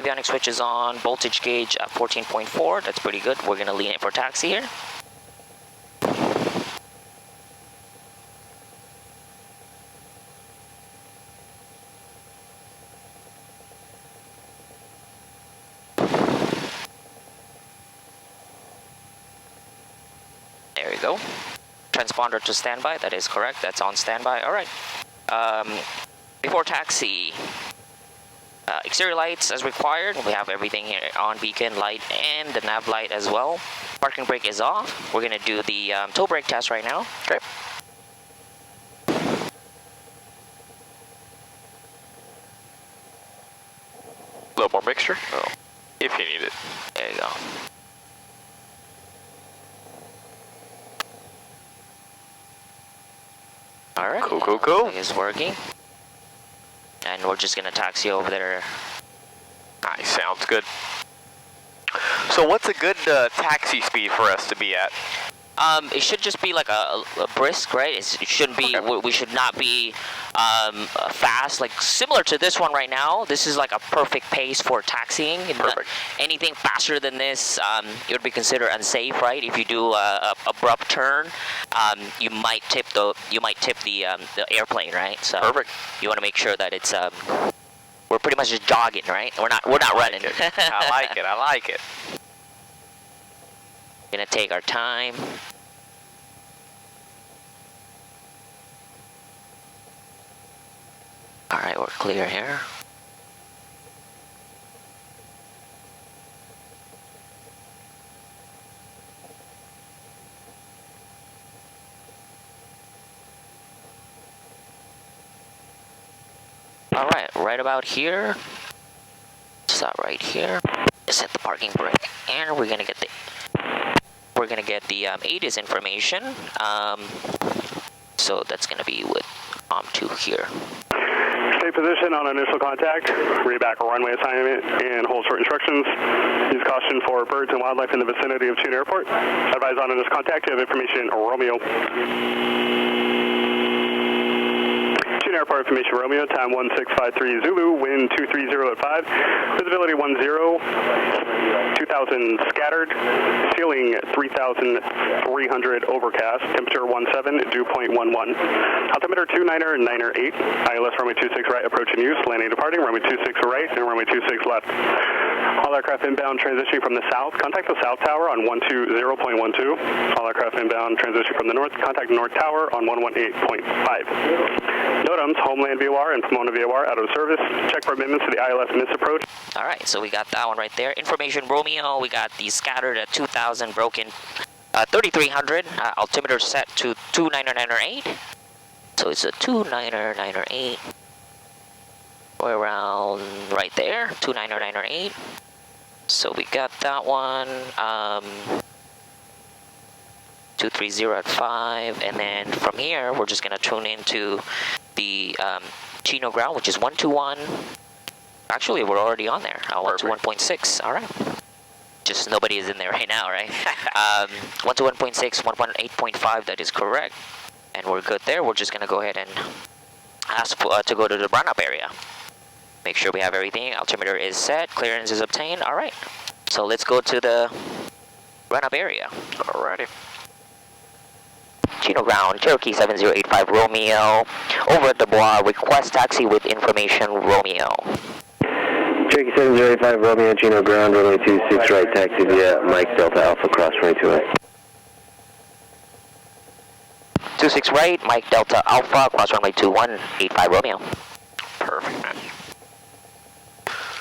avionics switch is on, voltage gauge at 14.4, that's pretty good. We're gonna lean it for taxi here. There we go. Transponder to standby, that is correct, that's on standby, all right. Before taxi, exterior lights as required. We have everything here on, beacon light and the nav light as well. Parking brake is off. We're gonna do the toe brake test right now. Okay. A little more mixture? Oh, if you need it. There you go. All right. Cool, cool, cool. It is working. And we're just gonna taxi over there. Nice, sounds good. So what's a good taxi speed for us to be at? It should just be like a brisk, right? It shouldn't be, okay. We should not be fast, like similar to this one right now. This is like a perfect pace for taxiing. Perfect. Anything faster than this, it would be considered unsafe, right? If you do a abrupt turn, you might tip the airplane, right? So perfect. You want to make sure that it's we're pretty much just jogging, right? We're not running. I like it. I like it. Gonna take our time. All right, we're clear here. All right about here. Stop right here. Set the parking brake, and we're gonna get the ATIS information. So that's gonna be with OM2 here. Stay position on initial contact. Read back a runway assignment and hold short instructions. Use caution for birds and wildlife in the vicinity of Tune Airport. Advise on initial contact. You have information, Romeo. Airport information Romeo, time 1653 Zulu, wind 230 at 5, visibility 10, 2000 scattered, ceiling 3300 overcast, temperature 17, dew point 11. Altimeter 29er 8, ILS runway 26 right, approach and use, landing departing, runway 26 right and runway 26 left. All aircraft inbound transitioning from the south, contact the south tower on 120.12. All aircraft inbound transitioning from the north, contact north tower on 118.5. NOTAMs, Homeland VOR and Pomona VOR out of service. Check for amendments to the ILS misapproach. All right, so we got that one right there. Information Romeo, we got the scattered at 2000, broken 3300. Altimeter set to 29908. So it's a 29908. We're around right there, 29908. So we got that one. 230 at 5, and then from here we're just gonna tune into the Chino ground, which is 121. Actually, we're already on there. 121.6. All right. Just nobody is in there right now, right? 121.6, 118.5. That is correct, and we're good there. We're just gonna go ahead and ask for, to go to the run-up area. Make sure we have everything. Altimeter is set. Clearance is obtained. All right. So let's go to the run-up area. Alrighty. Chino ground, Cherokee 7085 Romeo, over at the Bois, request taxi with information Romeo. Cherokee 7085 Romeo, Chino ground, runway 26 right, taxi via Mike Delta Alpha, cross runway 28. 26 right, Mike Delta Alpha, cross runway 2185 Romeo. Perfect, man.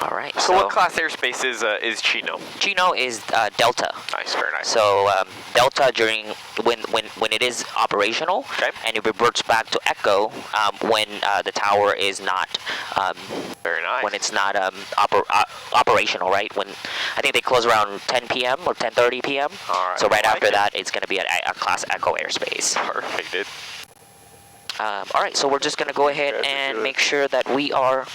All right. So what class airspace is Chino? Chino is Delta. Nice, very nice. So Delta during when it is operational, okay, and it reverts back to Echo when the tower is not. Very nice. When it's not operational, right? When I think they close around 10 p.m. or 10:30 p.m. All right. So right after that, it's going to be a class Echo airspace. Perfect, dude. All right. So we're just going to go ahead and make sure that we are.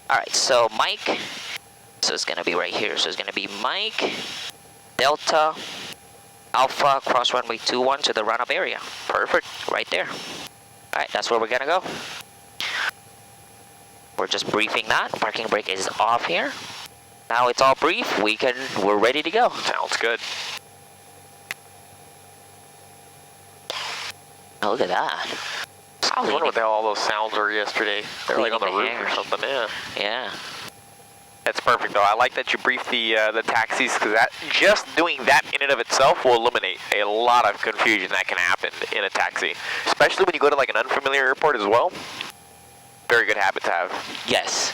Alright, so Mike, so it's going to be right here. So it's going to be Mike, Delta, Alpha, cross runway 21 to the run-up area. Perfect, right there. Alright, that's where we're gonna go. We're just briefing that. Parking brake is off here. Now it's all brief. We're ready to go. Sounds good. Oh, look at that. I was wondering what the hell all those sounds were yesterday. They're like on the roof or something, yeah. Yeah. That's perfect though. I like that you briefed the taxis, because that just doing that in and of itself will eliminate a lot of confusion that can happen in a taxi, especially when you go to like an unfamiliar airport as well. Very good habit to have. Yes.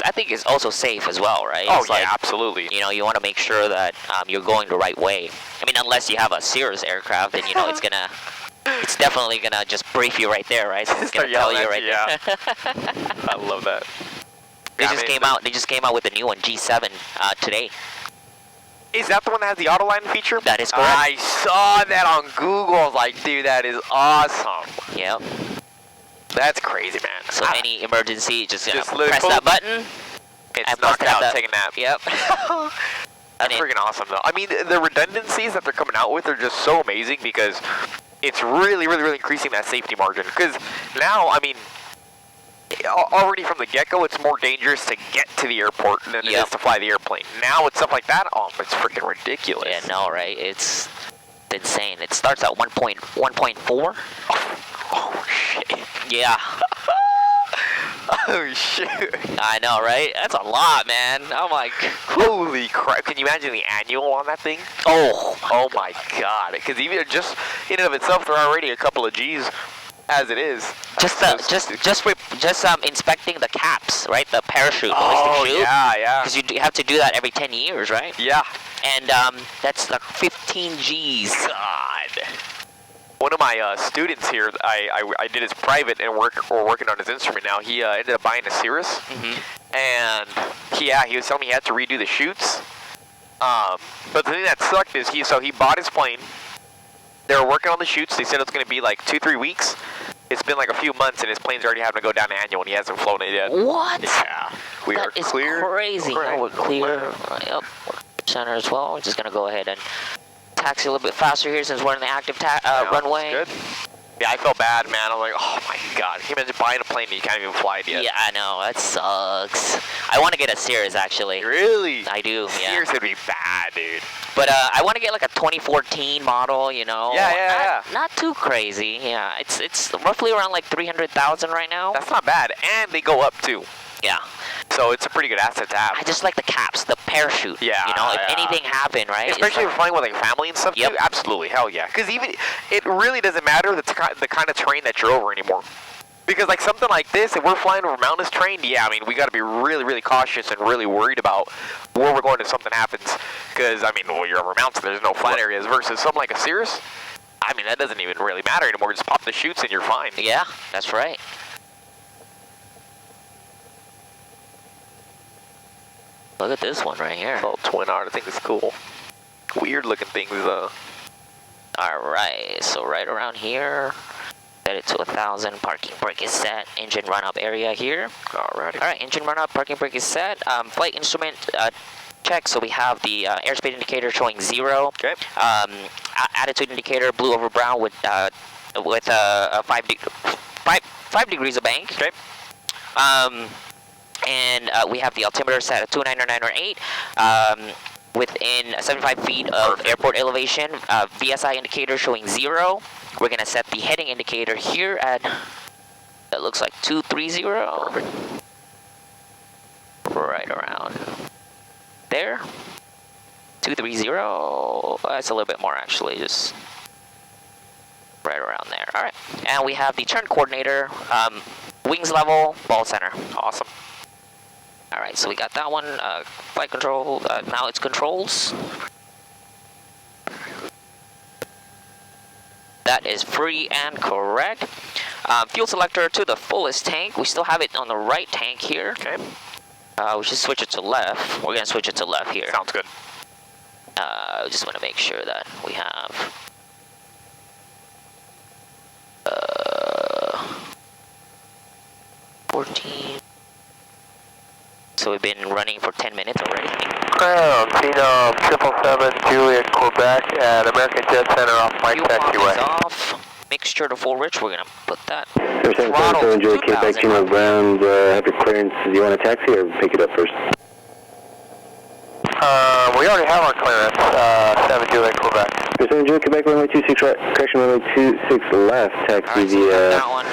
I think it's also safe as well, right? Oh, it's yeah, like, absolutely. You know, you want to make sure that you're going the right way. I mean, unless you have a Cirrus aircraft, then, you know, it's definitely gonna just brief you right there, right? So it's gonna tell you right there. I love that. They just came out with a new one, G7, today. Is that the one that has the auto line feature? That is correct. I saw that on Google. I was like, dude, that is awesome. Yep. That's crazy, man. So any emergency, just press pull- that button. It's knocked out, take a nap. Yep. That's freaking awesome, though. I mean, the redundancies that they're coming out with are just so amazing, because it's really, really, really increasing that safety margin. Because now, I mean, already from the get-go, it's more dangerous to get to the airport than it is to fly the airplane. Now with stuff like that, it's freaking ridiculous. Yeah, no, right? It's insane. It starts at 1.4. Oh, shit. Yeah. Oh, shoot. I know, right? That's a lot, man. I'm like, holy crap. Can you imagine the annual on that thing? Oh my God. Because even just in and of itself, they're already a couple of G's as it is. Just inspecting the caps, right? The parachute. Oh, chute. yeah. Because you have to do that every 10 years, right? Yeah. And that's like 15 G's. God. One of my students here, I did his private, and we're working on his instrument now. He ended up buying a Cirrus, and he was telling me he had to redo the chutes. But the thing that sucked is he bought his plane. They were working on the chutes. They said it was going to be like 2-3 weeks. It's been like a few months, and his plane's already having to go down to annual, and he hasn't flown it yet. What? Yeah. We are clear. Crazy. Correct. We're clear. Yep. Center as well. We're just going to go ahead and taxi a little bit faster here since we're in the active runway. Good. Yeah, I felt bad, man. I'm like, oh my God. Can you imagine buying a plane and you can't even fly it yet? Yeah, I know. That sucks. I want to get a Cirrus, actually. Really? I do, yeah. Cirrus would be bad, dude. But I want to get like a 2014 model, you know. Yeah. Not too crazy. Yeah, it's roughly around like 300,000 right now. That's not bad, and they go up too. Yeah. So it's a pretty good asset to have. I just like the caps, the parachute. Yeah. You know, if anything happened, right? Especially if you're flying with like family and stuff too. Absolutely, hell yeah. Because even it really doesn't matter the kind of terrain that you're over anymore. Because like something like this, if we're flying over mountainous terrain, yeah, I mean we got to be really, really cautious and really worried about where we're going if something happens. Because I mean, well, you're over mountains, there's no flat areas. Versus something like a Cirrus, I mean that doesn't even really matter anymore. Just pop the chutes and you're fine. Yeah, that's right. Look at this one right here. Little twin otter, I think it's cool. Weird looking things though. Alright, so right around here, set it to 1,000, parking brake is set, engine run up area here. Alrighty. Alright, engine run up, parking brake is set, flight instrument check, so we have the airspeed indicator showing 0. Okay. Attitude indicator, blue over brown with a 5 degrees of bank. Okay. And we have the altimeter set at 29908, within 75 feet of airport elevation. VSI indicator showing 0. We're gonna set the heading indicator here at, that looks like 230. Right around there. 230. That's a little bit more actually, just right around there. All right, and we have the turn coordinator, wings level, ball center. Awesome. All right, so we got that one. Flight control, now it's controls. That is free and correct. Fuel selector to the fullest tank. We still have it on the right tank here. Okay. We should switch it to left. We're gonna switch it to left here. Sounds good. We just want to make sure that we have 14. So we've been running for 10 minutes already. Crown, Phenom 777 Juliet, Quebec at American Jet Center off Flight Fuel pump Taxiway. is off. mixture to full rich. We're gonna put that. Throttle to 2000. Quebec, Chino ground, have your clearance. Do you want a taxi or pick it up first? We already have our clearance, 7 Juliet, Quebec. 7 Juliet, Quebec, runway 26 right, correction, runway 26 left, taxi Alright, so we have that one.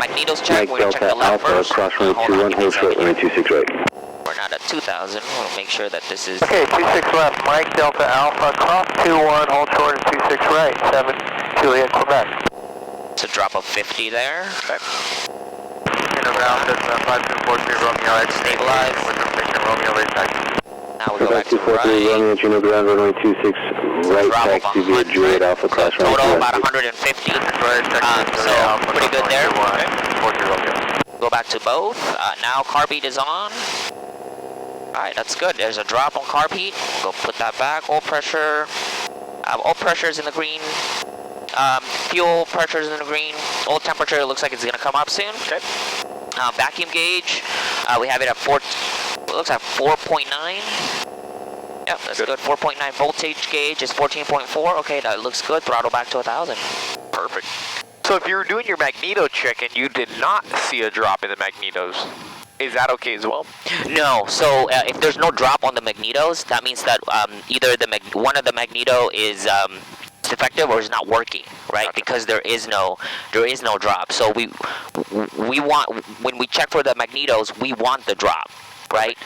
Magnetos check, we're gonna check the left first. Cross runway 21, hold short, runway 26 right. We're not at 2000, we'll make sure that this is... Okay, 26 left, Mike Delta Alpha, cross 21, hold short and 26 right, 7 Juliet, Quebec. It's a drop of 50 there. Okay. Ground, 5243 Romeo X, Stabilize. with the station Romeo late taxi. Now we go back to right. Romeo, Chino ground, runway 26 right, taxi via Juliet Alpha, cross runway 21. Total about 150. So pretty good there. Go back to both. Now carb heat is on. Alright, that's good. There's a drop on carb heat. Go put that back. Oil pressure. Oil pressure is in the green. Fuel pressure is in the green. Oil temperature looks like it's going to come up soon. Okay. Vacuum gauge. We have it at it looks like 4.9. Yep, that's good. 4.9 voltage gauge is 14.4. Okay, that looks good. Throttle back to 1,000. Perfect. So if you were doing your magneto check and you did not see a drop in the magnetos, is that okay as well? No. So if there's no drop on the magnetos, that means that either one of the magneto is defective or is not working, right? Gotcha. Because there is no drop. So we want, when we check for the magnetos, we want the drop, right?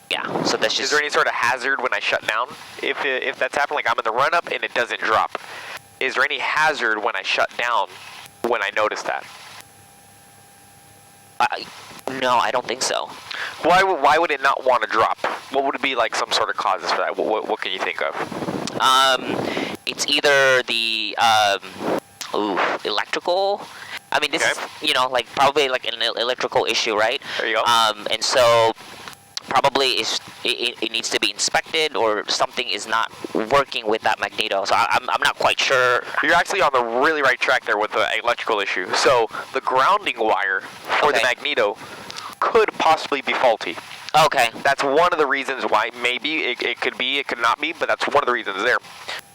Yeah. So that's just. Is there any sort of hazard when I shut down? If that's happening, like I'm in the run up and it doesn't drop, is there any hazard when I shut down when I notice that? No, I don't think so. Why would it not want to drop? What would it be like some sort of causes for that? What can you think of? It's either the electrical. I mean, this is, like probably like an electrical issue, right? There you go. And so probably it needs to be inspected, or something is not working with that magneto. So I'm not quite sure. You're actually on the really right track there with the electrical issue. So the grounding wire for the magneto could possibly be faulty. Okay. That's one of the reasons why. Maybe it could be, it could not be, but that's one of the reasons there.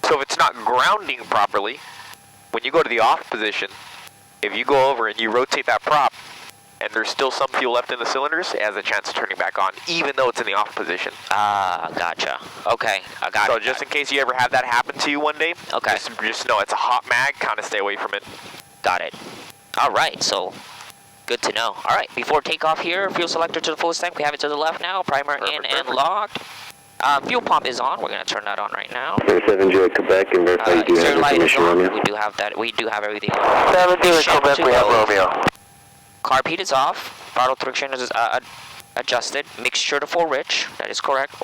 So if it's not grounding properly, when you go to the off position, if you go over and you rotate that prop, and there's still some fuel left in the cylinders, it has a chance of turning back on, even though it's in the off position. Gotcha. Okay, I got it. So just in case you ever have that happen to you one day, okay, just know it's a hot mag, kind of stay away from it. Got it. All right, so good to know. All right, before takeoff here, fuel selector to the fullest tank. We have it to the left now. Primer in and locked. Fuel pump is on. We're going to turn that on right now. 7 Juliet, Quebec, and verify you do have information, Romeo. We do have that. We do have everything on. 7 Juliet, Quebec, we have Romeo. Carb heat is off. Throttle friction is adjusted. Mixture to full rich. That is correct.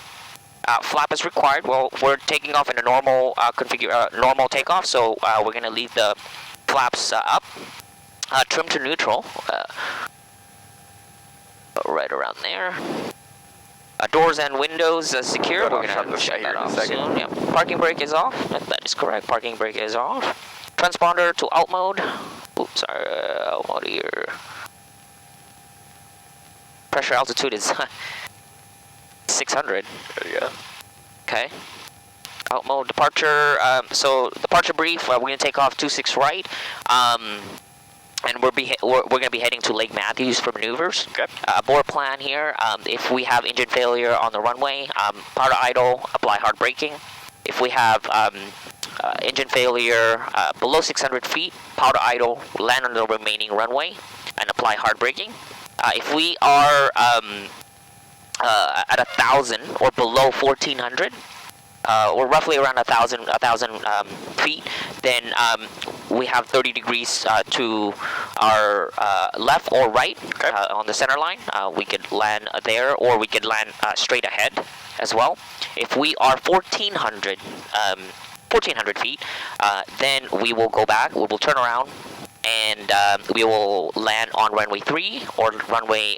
Flap is required. Well, we're taking off in a normal normal takeoff, so we're going to leave the flaps up. Trim to neutral. Right around there. Doors and windows secure. We're going to shut that off soon. Yeah. Parking brake is off. That is correct. Parking brake is off. Transponder to alt mode. Oops, sorry. Alt mode here. Pressure altitude is 600. There you go. Okay. Alt mode departure. So departure brief. We're going to take off 26 right. And we're going to be heading to Lake Matthews for maneuvers. Okay. Board plan here. If we have engine failure on the runway, power to idle, apply hard braking. If we have engine failure below 600 feet, power to idle, land on the remaining runway, and apply hard braking. If we are at 1,000 or below 1,400, or roughly around 1,000 feet, then we have 30 degrees to our left or right on the center line. We could land there, or we could land straight ahead as well. If we are 1,400 feet, then we will go back. We will turn around, and we will land on runway 3 or runway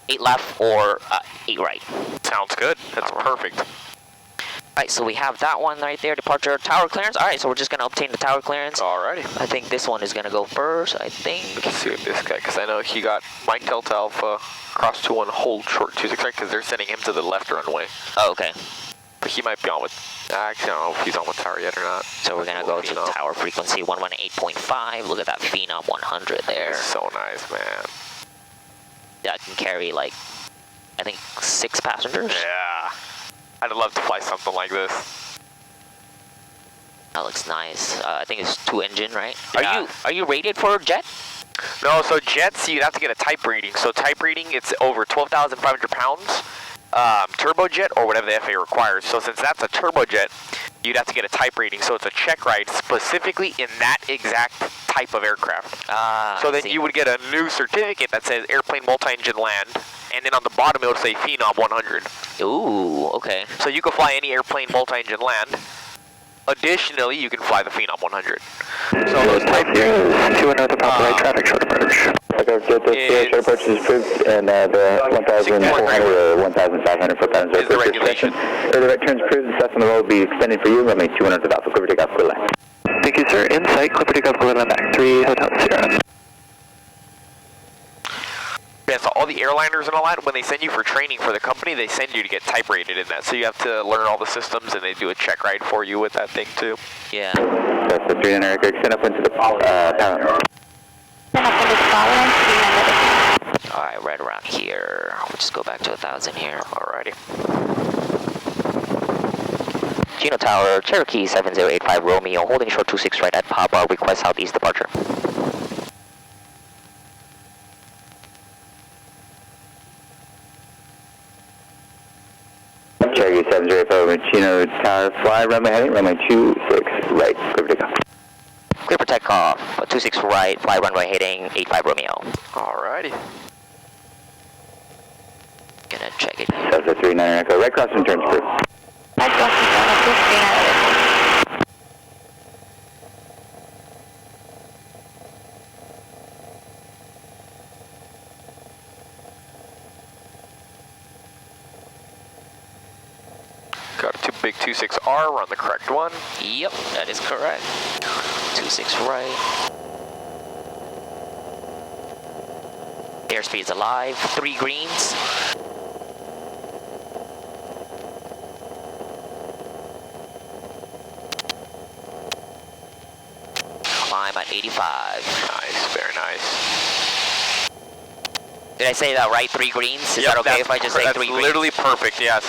8 left or 8 right. Sounds good. That's perfect. Alright, so we have that one right there, departure tower clearance. Alright, so we're just going to obtain the tower clearance. Alrighty. I think this one is going to go first, I think. Let's see what this guy, because I know he got Mike Delta Alpha, cross 21, hold short 26 right, because they're sending him to the left runway. Oh, okay. he might be on with, actually I don't know if he's on with tower yet or not. So we're gonna go to tower frequency 118.5. Look at that Phenom 100 there. So nice, man. That can carry like, I think 6 passengers. Yeah. I'd love to fly something like this. That looks nice. I think it's 2-engine, right? Yeah. Are you rated for jet? No, so jets, you have to get a type rating. So type rating, it's over 12,500 pounds. Turbojet or whatever the FAA requires. So since that's a turbojet, you'd have to get a type rating. So it's a check ride specifically in that exact type of aircraft. So then you would get a new certificate that says airplane multi-engine land, and then on the bottom it would say Phenom 100. Ooh, okay. So you can fly any airplane multi-engine land. Additionally, you can fly the Phenom 100. So those type to another proper traffic short approach. Okay, short approach is approved, and the 1,400 or 1,500 foot pounds is the regulation. The right turn's approved, the stuff on the road will be extended for you, runway 200 of Alpha, clear takeoff, clear line. Thank you, sir. Insight, clear takeoff, clear line back 3 Hotel Sierra. Yeah, so all the airliners and all that, when they send you for training for the company, they send you to get type rated in that. So you have to learn all the systems, and they do a check ride for you with that thing too. Yeah. That's the 300 aircraft, extend up into the power. Alright, right around here. We'll just go back to 1,000 here. Alrighty. Geno Tower, Cherokee 7085 Romeo, holding short 26 right at Papa, request southeast departure. Cherokee 7085 Geno Tower, fly runway heading, runway 26 right, clear for takeoff. Clear for takeoff, 26 right, fly runway heading 85 Romeo. Alrighty. Gonna check it. That's the 39 aircraft, right crossing turns approved. Right crossing turn approved, 39. Got a big 26R, we're on the correct one. Yep, that is correct. 26 right. Airspeed's alive, 3 greens. Climb at 85. Nice, very nice. Did I say that right? 3 greens? Is that okay if I just say 3 greens? That's literally perfect, yes.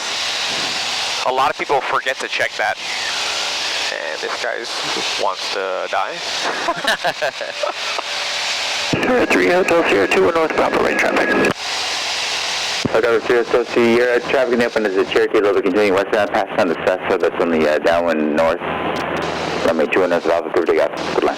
A lot of people forget to check that. And this guy wants to die. 3 Hotel Sierra 2 north Papa, right traffic. Okay, 3 Hotel Sierra, traffic in the upwind is the Cherokee, a little bit continuing westbound, pass on the Cessna, that's on the downwind north. Runway 2 north of Alpha, clear for takeoff, good line.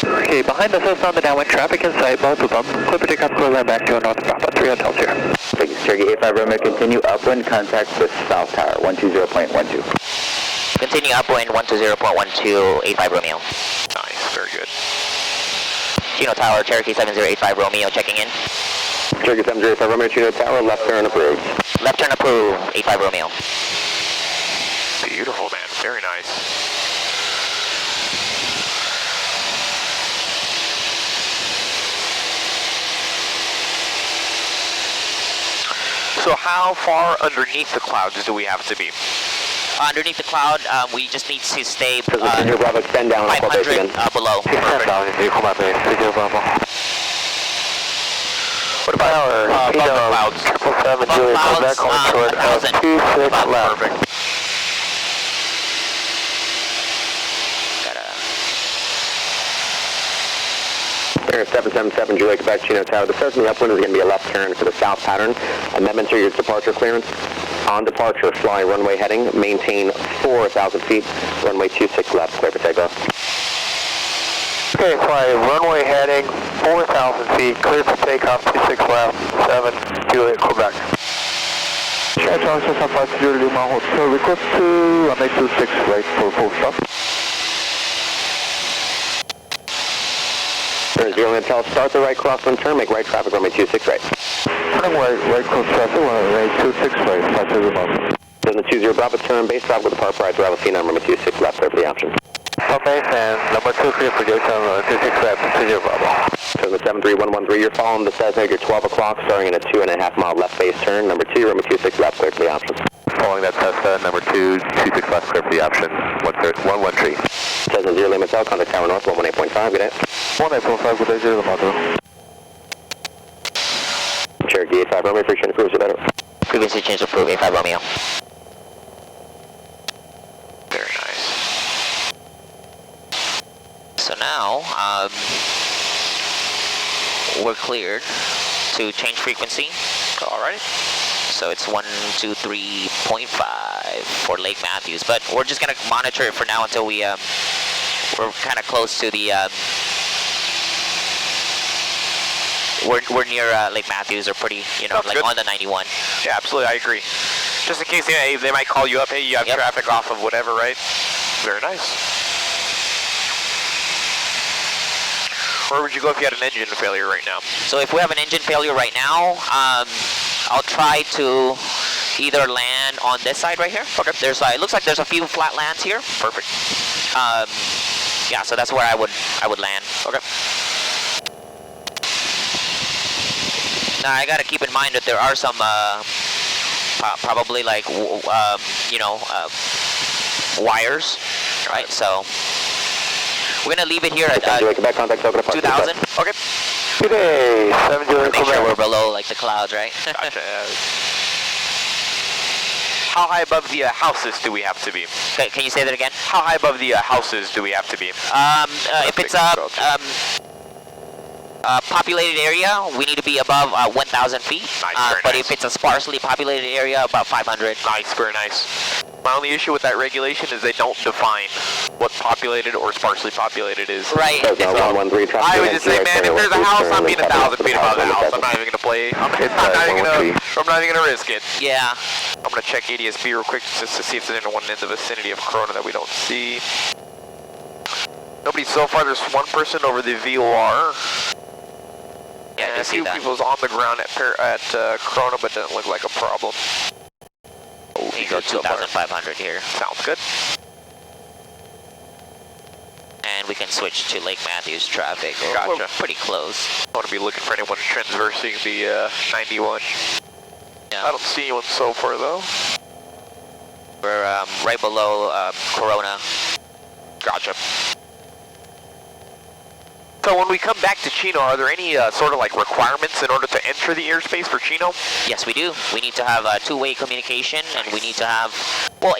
Okay, behind the Cessna on the downwind, traffic in sight, both of them. Clear for takeoff, clear line back to north Papa, 3 Hotel Sierra. Thank you, Cherokee 85 Romeo, continue upwind, contact the South Tower, 120.12. Continue upwind 120.12, 85 Romeo. Nice, very good. Geno Tower, Cherokee 7085 Romeo, checking in. Cherokee 7085 Romeo, Geno Tower, left turn approved. Left turn approved, 85 Romeo. Beautiful, man, very nice. So how far underneath the clouds do we have to be? Underneath the cloud, we just need to stay Bravo, extend down 500 below. What about above the clouds? 777 Juliet, Quebec, 1,000. 26 left. Perfect. Air 777 Juliet, Quebec, Geno Tower. The first in the upwind is going to be a left turn for the south pattern. Amendments are your departure clearance. On departure, fly runway heading, maintain 4,000 feet, runway 26 left, clear for takeoff. Okay, fly runway heading, 4,000 feet, clear for takeoff, 26 left, 7 Juliet, Quebec. Charge Officer San Francisco Lima Hotel, request to runway 26 right for full stop. Turn 0 Intel, start the right crosswind turn, make right traffic, runway 26 right. Turning right cross traffic, runway 26 right, flight to the north. Then the 20 Bravo turn, base traffic with the park right, Bravo Phenom, runway 26 left, clear for the option. Okay, and number 2 clear for Jason, 26 left, 20 Bravo. Turn the 73113, you're following the Cessna, you're 12 o'clock, starting in a 2.5 mile left base turn, number 2, runway 26 left, clear for the option. Following that Cessna, number 226 left, clear for the option, 113. Cessna 0 limits out, contact tower north, 118.5, good day. 18.5, good day, 0 Lomado. Cherokee 85 Romeo, frequency approved, better. Frequency change approved, 85 Romeo. Very nice. So now, we're cleared to change frequency. Alrighty. So it's 123.5 for Lake Matthews, but we're just gonna monitor it for now until we're kind of close to the we're near Lake Matthews, or pretty, Sounds like good. on the 91. Yeah, absolutely, I agree. Just in case they might call you up, hey, you have traffic off of whatever, right? Very nice. Where would you go if you had an engine failure right now? So if we have an engine failure right now, I'll try to either land on this side right here. Okay. It looks like there's a few flat lands here. Perfect. Yeah, so that's where I would land. Okay. Now I gotta keep in mind that there are some probably like wires, right? So we're gonna leave it here at 2,000. Okay. Good day, 70 Make sure we're below like the clouds, right? Gotcha. How high above the houses do we have to be? Can you say that again? How high above the houses do we have to be? If it's populated area, we need to be above 1,000 feet. Nice, very but nice. if it's a sparsely populated area, about 500. Nice, very nice. My only issue with that regulation is they don't define what populated or sparsely populated is. Right. I would just say, man, if there's a house, I'm being 1,000 feet above the house. I'm not even gonna play. I'm not even gonna risk it. Yeah. I'm gonna check ADS-B real quick just to see if there's anyone in the vicinity of Corona that we don't see. Nobody so far. There's one person over the VOR. Yeah, And I a see few that. people's on the ground at Corona, but doesn't look like a problem. You go 2,500 here. Sounds good. And we can switch to Lake Matthews traffic. Gotcha. We're pretty close. I want to be looking for anyone transversing the 91. Yeah. I don't see anyone so far though. We're right below Corona. Gotcha. So when we come back to Chino, are there any sort of like requirements in order to enter the airspace for Chino? Yes, we do. We need to have two-way communication, and we need to have, well,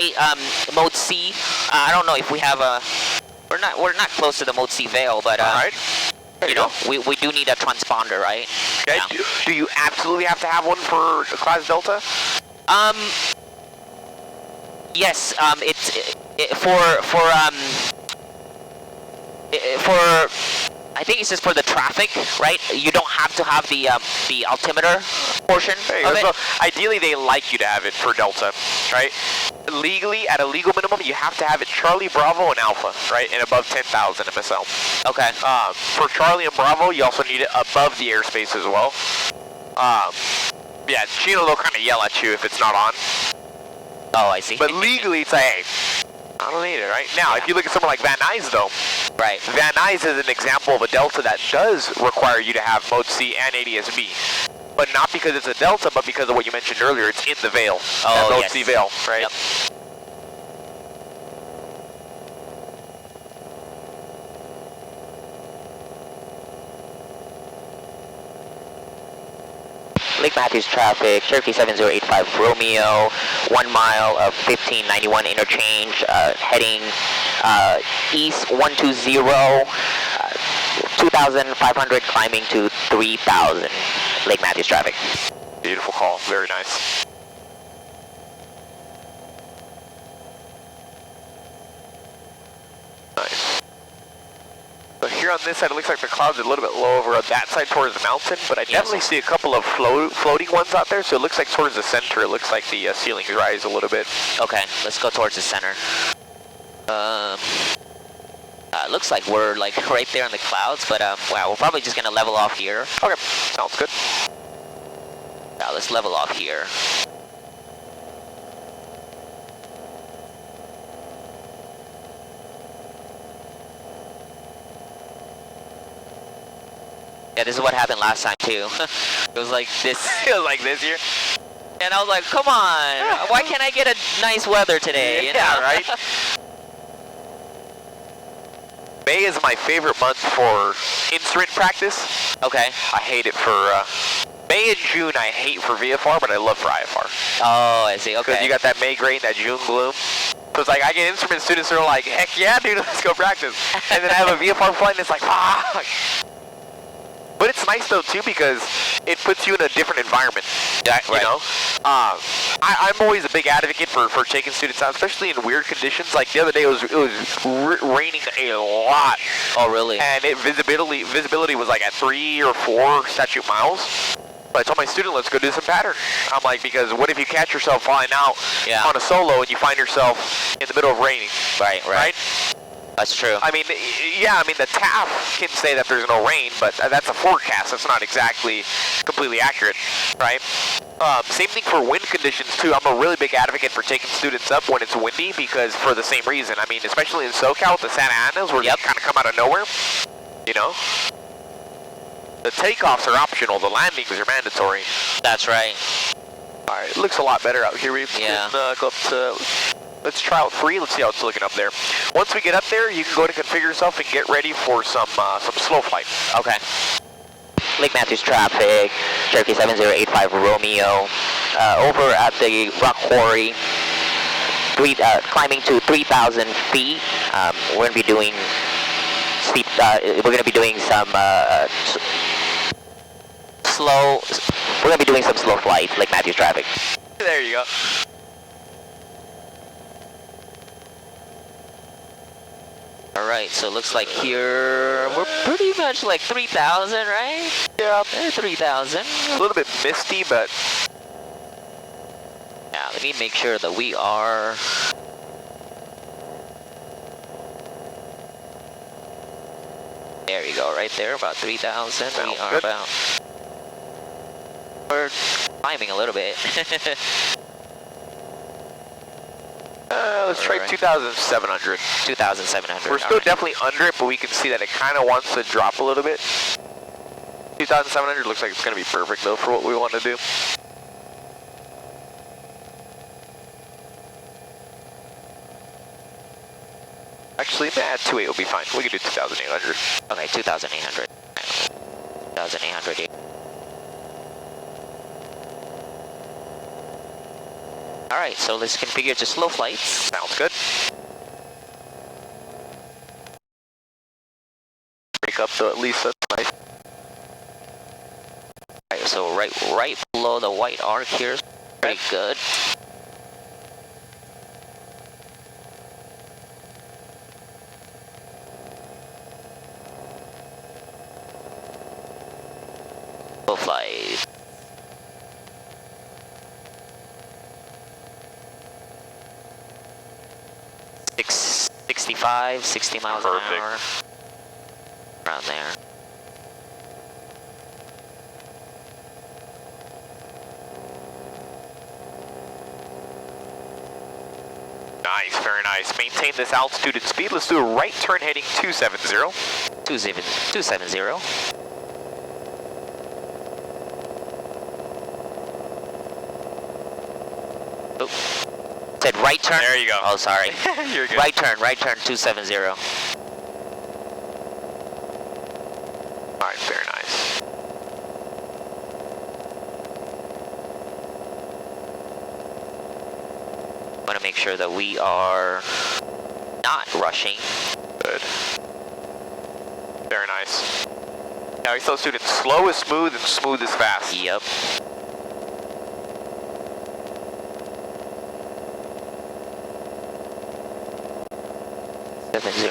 mode C. I don't know if we have a. We're not close to the mode C veil, but All right. we do need a transponder, right? Okay. Yeah. Do you absolutely have to have one for class Delta? Yes. It's I think it's just for the traffic, right? You don't have to have the altimeter portion of it. So ideally, they like you to have it for Delta, right? Legally, at a legal minimum, you have to have it Charlie, Bravo, and Alpha, right? And above 10,000 MSL. Okay. For Charlie and Bravo, you also need it above the airspace as well. Yeah, Chino will kind of yell at you if it's not on. Oh, I see. But legally, it's like, hey, I don't need it, right? Now, if you look at someone like Van Nuys, though, right. Van Nuys is an example of a Delta that does require you to have Mode C and ADS-B. But not because it's a Delta, but because of what you mentioned earlier, it's in the veil. Oh, Mode yes. C veil, right? Yep. Lake Matthews traffic, Cherokee 7085 Romeo, 1 mile of 1591 interchange, heading east 120, 2,500 climbing to 3,000. Lake Matthews traffic. Beautiful call, very nice. Nice. So here on this side, it looks like the clouds are a little bit low over on that side towards the mountain, but I definitely see a couple of floating ones out there, so it looks like towards the center, it looks like the ceilings rise a little bit. Okay, let's go towards the center. Looks like we're like right there in the clouds, but wow, we're probably just gonna level off here. Okay, sounds good. Yeah, let's level off here. Yeah, this is what happened last time too. It was like this. It was like this here. And I was like, come on, why can't I get a nice weather today? You know? Yeah, right? May is my favorite month for instrument practice. Okay. I hate it for, May and June I hate for VFR, but I love for IFR. Oh, I see, okay. Because you got that May gray and that June gloom. So it's like, I get instrument students who are like, heck yeah, dude, let's go practice. And then I have a VFR flight and it's like, fuck. But it's nice though too because it puts you in a different environment. Yeah, You right. know, I'm always a big advocate for taking students out, especially in weird conditions. Like the other day, it was raining a lot, Oh, really? and visibility was like at 3 or 4 statute miles. But I told my student, let's go do some pattern. I'm like, because what if you catch yourself flying out Yeah. on a solo and you find yourself in the middle of raining? Right. That's true. I mean, yeah, I mean, the TAF can say that there's no rain, but that's a forecast. That's not exactly completely accurate, right? Same thing for wind conditions, too. I'm a really big advocate for taking students up when it's windy because for the same reason. I mean, especially in SoCal with the Santa Anas where they kind of come out of nowhere, you know? The takeoffs are optional. The landings are mandatory. That's right. All right, it looks a lot better out here. We Yeah. can go up to... Let's try out 3. Let's see how it's looking up there. Once we get up there, you can go ahead and configure yourself and get ready for some slow flight. Okay. Lake Matthews traffic, Cherokee 7085 Romeo, over at the rock quarry, climbing to 3,000 feet. We're going to be doing steep. We're going to be doing some slow. We're going to be doing some slow flight, Lake Matthews traffic. There you go. All right, so it looks like here we're pretty much like 3,000, right? Yeah, 3,000. a little bit misty, but Now, let me make sure that we are... There you go, right there, about 3,000. We Sounds are good. about... We're climbing a little bit. let's try Alright. 2,700. 2,700. We're still definitely under it, but we can see that it kind of wants to drop a little bit. 2,700 looks like it's going to be perfect, though, for what we want to do. Actually, 2.8 will be fine. We can do 2,800. Okay, 2,800. 2,800. Alright, so let's configure to slow flights. Sounds good. Break up to at least that's nice. Alright, so right below the white arc here is pretty good. Slow flight. Six, 65, 60 miles an Perfect. hour. Around there. Nice, very nice. Maintain this altitude and speed. Let's do a right turn heading 270. 270. Oh. Said right turn. There you go. Oh, sorry. You're good. Right turn, 270. Alright, very nice. Want to make sure that we are not rushing. Good. Very nice. Now he's supposed to do it slow is smooth and smooth is fast. Yep.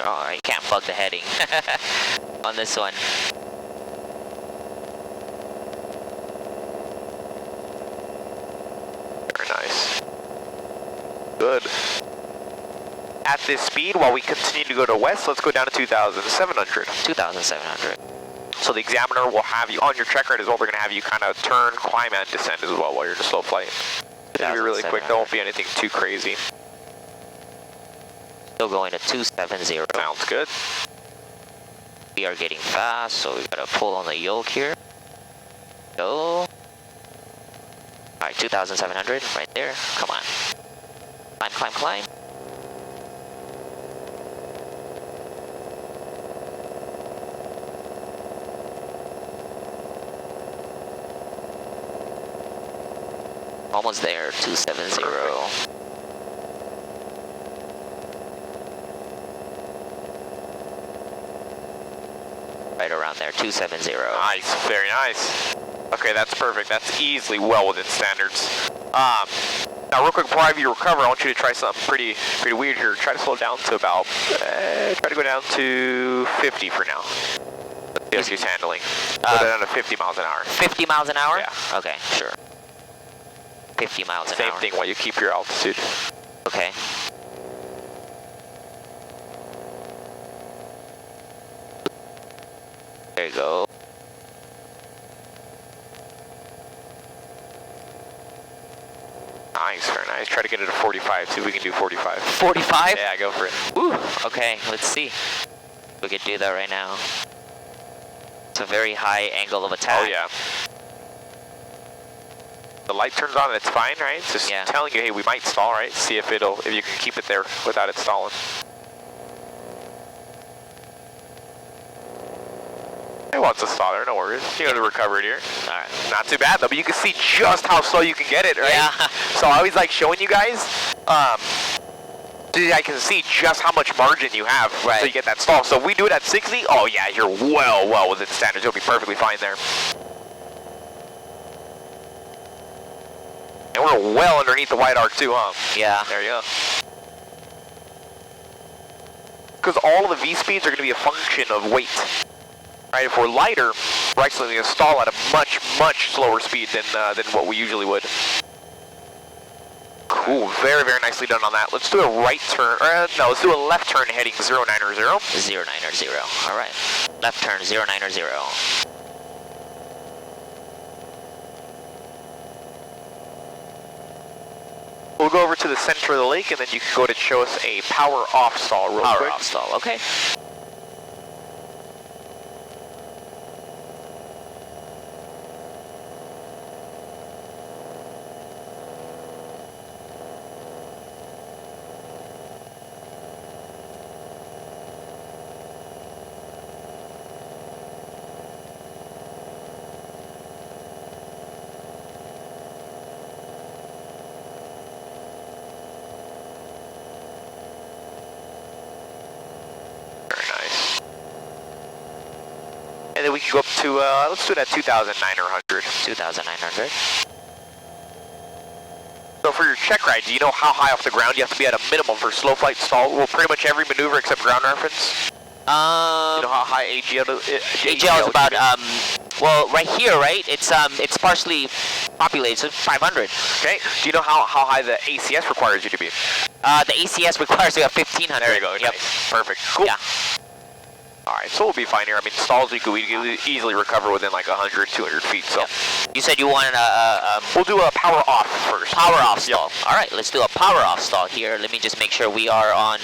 Oh, I can't plug the heading on this one. Very nice. Good. At this speed, while we continue to go to west, let's go down to 2,700. 2,700. So the examiner will have you, on your check ride as well, they're going to have you kind of turn, climb, and descend as well while you're in a slow flight. It's going to be really quick. There won't be anything too crazy. Still going to 270. Sounds good. We are getting fast, so we gotta pull on the yoke here. Go. Alright, Alright, 2,700 right there. Come on. Climb, climb, climb. Almost there, 270. Right around there, 270. Nice, very nice. Okay, that's perfect. That's easily well within standards. Now, real quick before I have you recover, I want you to try something pretty weird here. Try to slow down to about, try to go down to 50 for now. Yes, he's handling. Go down to 50 miles an hour. 50 miles an hour? Yeah. Okay, sure. 50 miles an Same hour. thing while you keep your altitude. Okay. There you go. Nice, very nice. Try to get it to 45. See if we can do 45. 45? Yeah, go for it. Woo! Okay, let's see. We could do that right now. It's a very high angle of attack. Oh, yeah. The light turns on and it's fine, right? It's just telling you, hey, we might stall, right? See if you can keep it there without it stalling. It wants to stall there, no worries. You got to recover it here. All right. Not too bad though, but you can see just how slow you can get it, right? Yeah. So I always like showing you guys, so I can see just how much margin you have so you get that stall. So if we do it at 60, oh yeah, you're well within standards. You'll be perfectly fine there. And we're well underneath the white arc too, huh? Yeah. There you go. Because all of the V-speeds are going to be a function of weight. Right, if we're lighter, we're actually going to stall at a much slower speed than what we usually would. Cool, very nicely done on that. Let's do a right turn, no, let's do a left turn heading 090. 090. All right. Left turn 090. We'll go over to the center of the lake, and then you can go to show us a power off stall real quick. Power off stall, okay. And then we can go up to, let's do it at 2,900. 2,900. So for your check ride, do you know how high off the ground you have to be at a minimum for slow flight stall? Well, pretty much every maneuver except ground reference. You know how high AGL is about, well, right here, right? It's partially populated, so 500. Okay. Do you know how high the ACS requires you to be? The ACS requires you at 1,500. There you go. Yep. Nice. Perfect. Cool. Yeah. All right, so we'll be fine here. I mean, stalls we could easily recover within like 100, 200 feet. So you said you wanted a. We'll do a power off first. Power off stall. Yep. All right, let's do a power off stall here. Let me just make sure we are on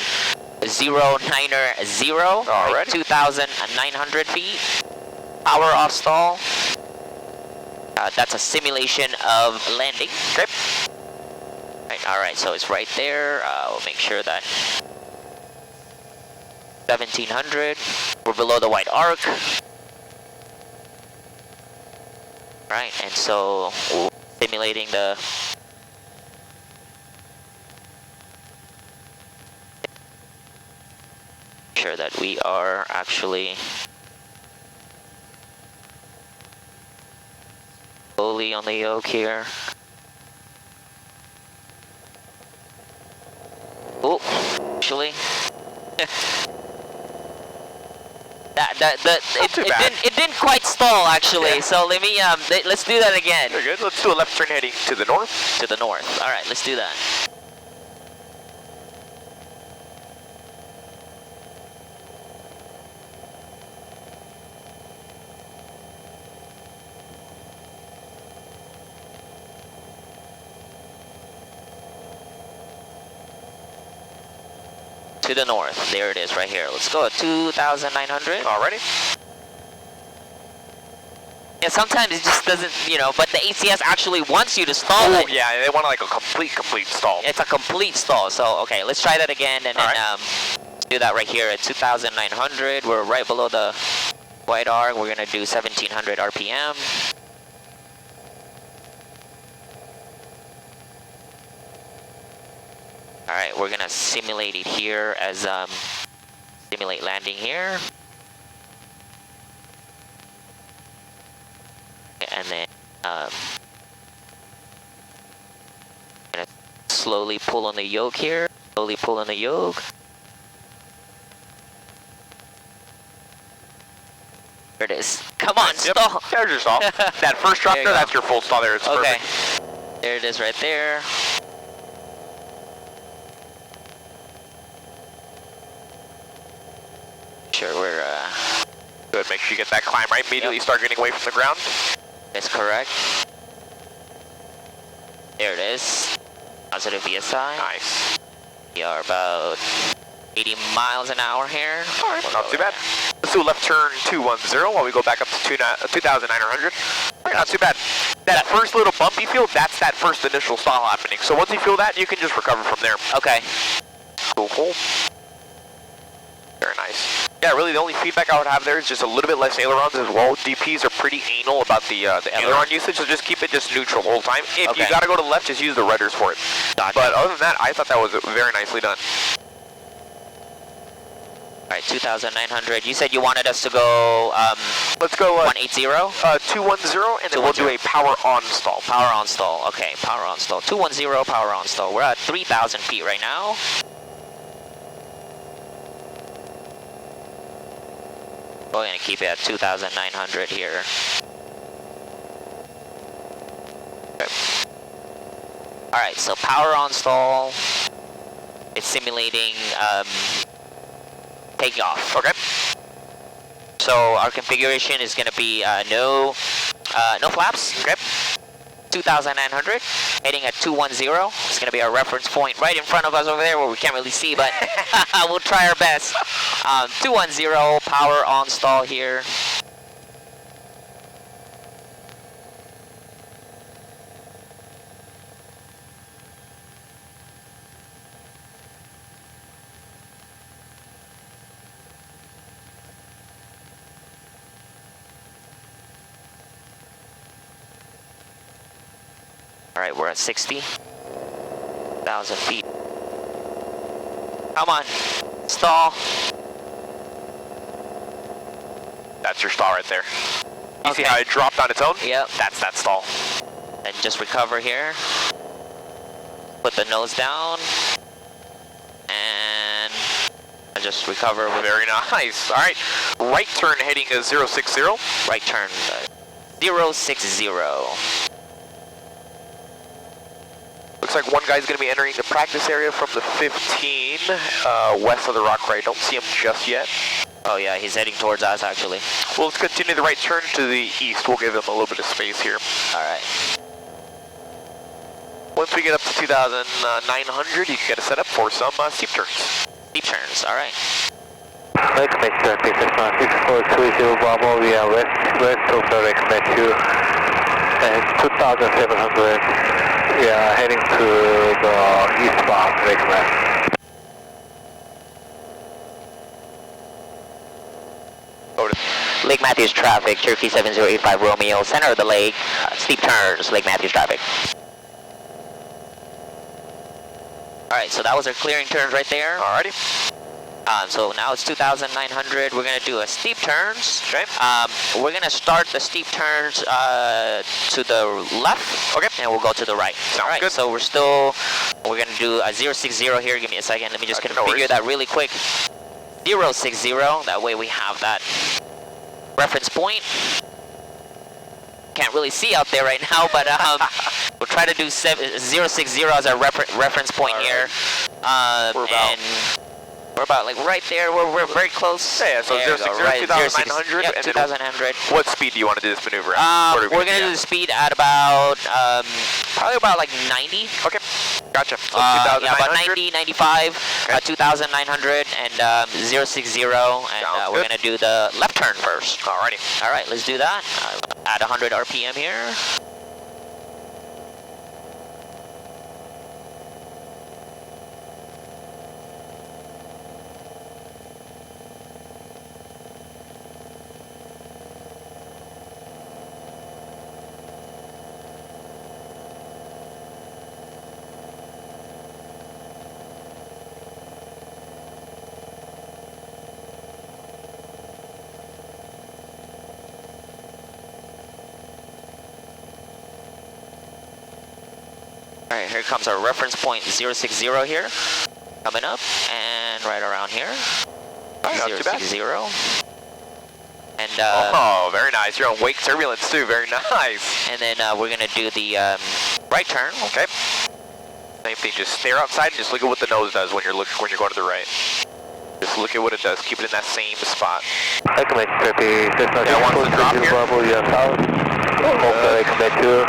090. All right. 2,900 feet. Power off stall. That's a simulation of landing. Okay. All right, so it's right there. We'll make sure that 1,700. We're below the white arc. Right, and so simulating the sure that we are actually slowly on the yoke here. Oh, actually. It didn't quite stall actually. So let me let's do that again. Very good. Let's do a left turn heading to the north. To the north. All right, let's do that. To the north. There it is right here. Let's go at 2,900. Alrighty. Yeah, sometimes it just doesn't, you know, but the ACS actually wants you to stall it. Yeah, they want like a complete stall. It's a complete stall. So, okay, let's try that again, and then do that right here at 2,900. We're right below the white arc. We're gonna do 1,700 RPM. All right, we're gonna simulate it here as simulate landing here, and then gonna slowly pull on the yoke here. Slowly pull on the yoke. There it is. Come on, stall. There's your stall. That first drop there, that's your full stall there. It's okay. Perfect. There it is right there. Sure, we're good. Make sure you get that climb right. Immediately start getting away from the ground. That's correct. There it is. Positive VSI. Nice. We are about 80 miles an hour here. All right, not too bad. Let's do a left turn 210 while we go back up to 2,900. All right, not too bad. That first little bump you feel, that's that first initial stall happening. So once you feel that, you can just recover from there. Okay. Cool. Very nice. Yeah, really the only feedback I would have there is just a little bit less ailerons as well. DPs are pretty anal about the aileron usage, so just keep it just neutral the whole time. If you gotta go to the left, just use the rudders for it. Gotcha. But other than that, I thought that was very nicely done. All right, 2,900. You said you wanted us to go Let's go 180? 210, and then we'll do a power on stall. Power on stall. Okay, power on stall. 210, power on stall. We're at 3,000 feet right now. We're gonna keep it at 2,900 here. Okay. All right, so power on stall. It's simulating takeoff. Okay. So our configuration is gonna be no flaps. Okay. 2,900, heading at 210. It's gonna be our reference point right in front of us over there where we can't really see, but we'll try our best. 210, power on stall here. All right, we're at 60,000 feet. Come on, stall. That's your stall right there. You see Okay. how it dropped on its own? Yep. That's that stall. And just recover here. Put the nose down. And just recover. Very nice. All right, right turn heading 060. Right turn 060. Looks like one guy's going to be entering the practice area from the 15 west of the rock right. Don't see him just yet. Oh yeah, he's heading towards us actually. Well, let's continue the right turn to the east. We'll give him a little bit of space here. All right. Once we get up to 2,900, you can get a setup for some steep turns. Steep turns, all right. Expect 6430 Bravo, we are west of the Matthew, and 2,700, we are heading to the eastbound Lake Matthew. Lake Matthews traffic, Cherokee 7085 Romeo, center of the lake, steep turns, Lake Matthews traffic. All right, so that was our clearing turns right there. Alrighty. So now it's 2,900. We're gonna do a steep turns. Okay. We're gonna start the steep turns to the left. Okay. And we'll go to the right. Sounds good. So we're gonna do a 060 here. Give me a second. Let me just configure that really quick. 060. That way we have that reference point. Can't really see out there right now, but we'll try to do 060 as our reference point here. We're about like right there. We're very close. Yeah, so 060, 2,900. Yep, and 2,900. What speed do you want to do this maneuver at? We're gonna do the speed at about probably about like 90. Okay. Gotcha. So Yeah, about 2,900. 90, 95, Okay. 2,900, and 060, and we're good. gonna do the left turn first. Alrighty. All right, let's do that. Add 100 RPM here. All right, here comes our reference point 060 here, coming up, and right around here, Not too bad. 060. And Oh, very nice. You're on wake turbulence too. Very nice. and then we're gonna do the right turn. Okay. Same thing. Just stare outside and just look at what the nose does when you're going to the right. Just look at what it does. Keep it in that same spot. Recommend 30, Yeah, once the drop here. Bravo, you are south. Recommend 2.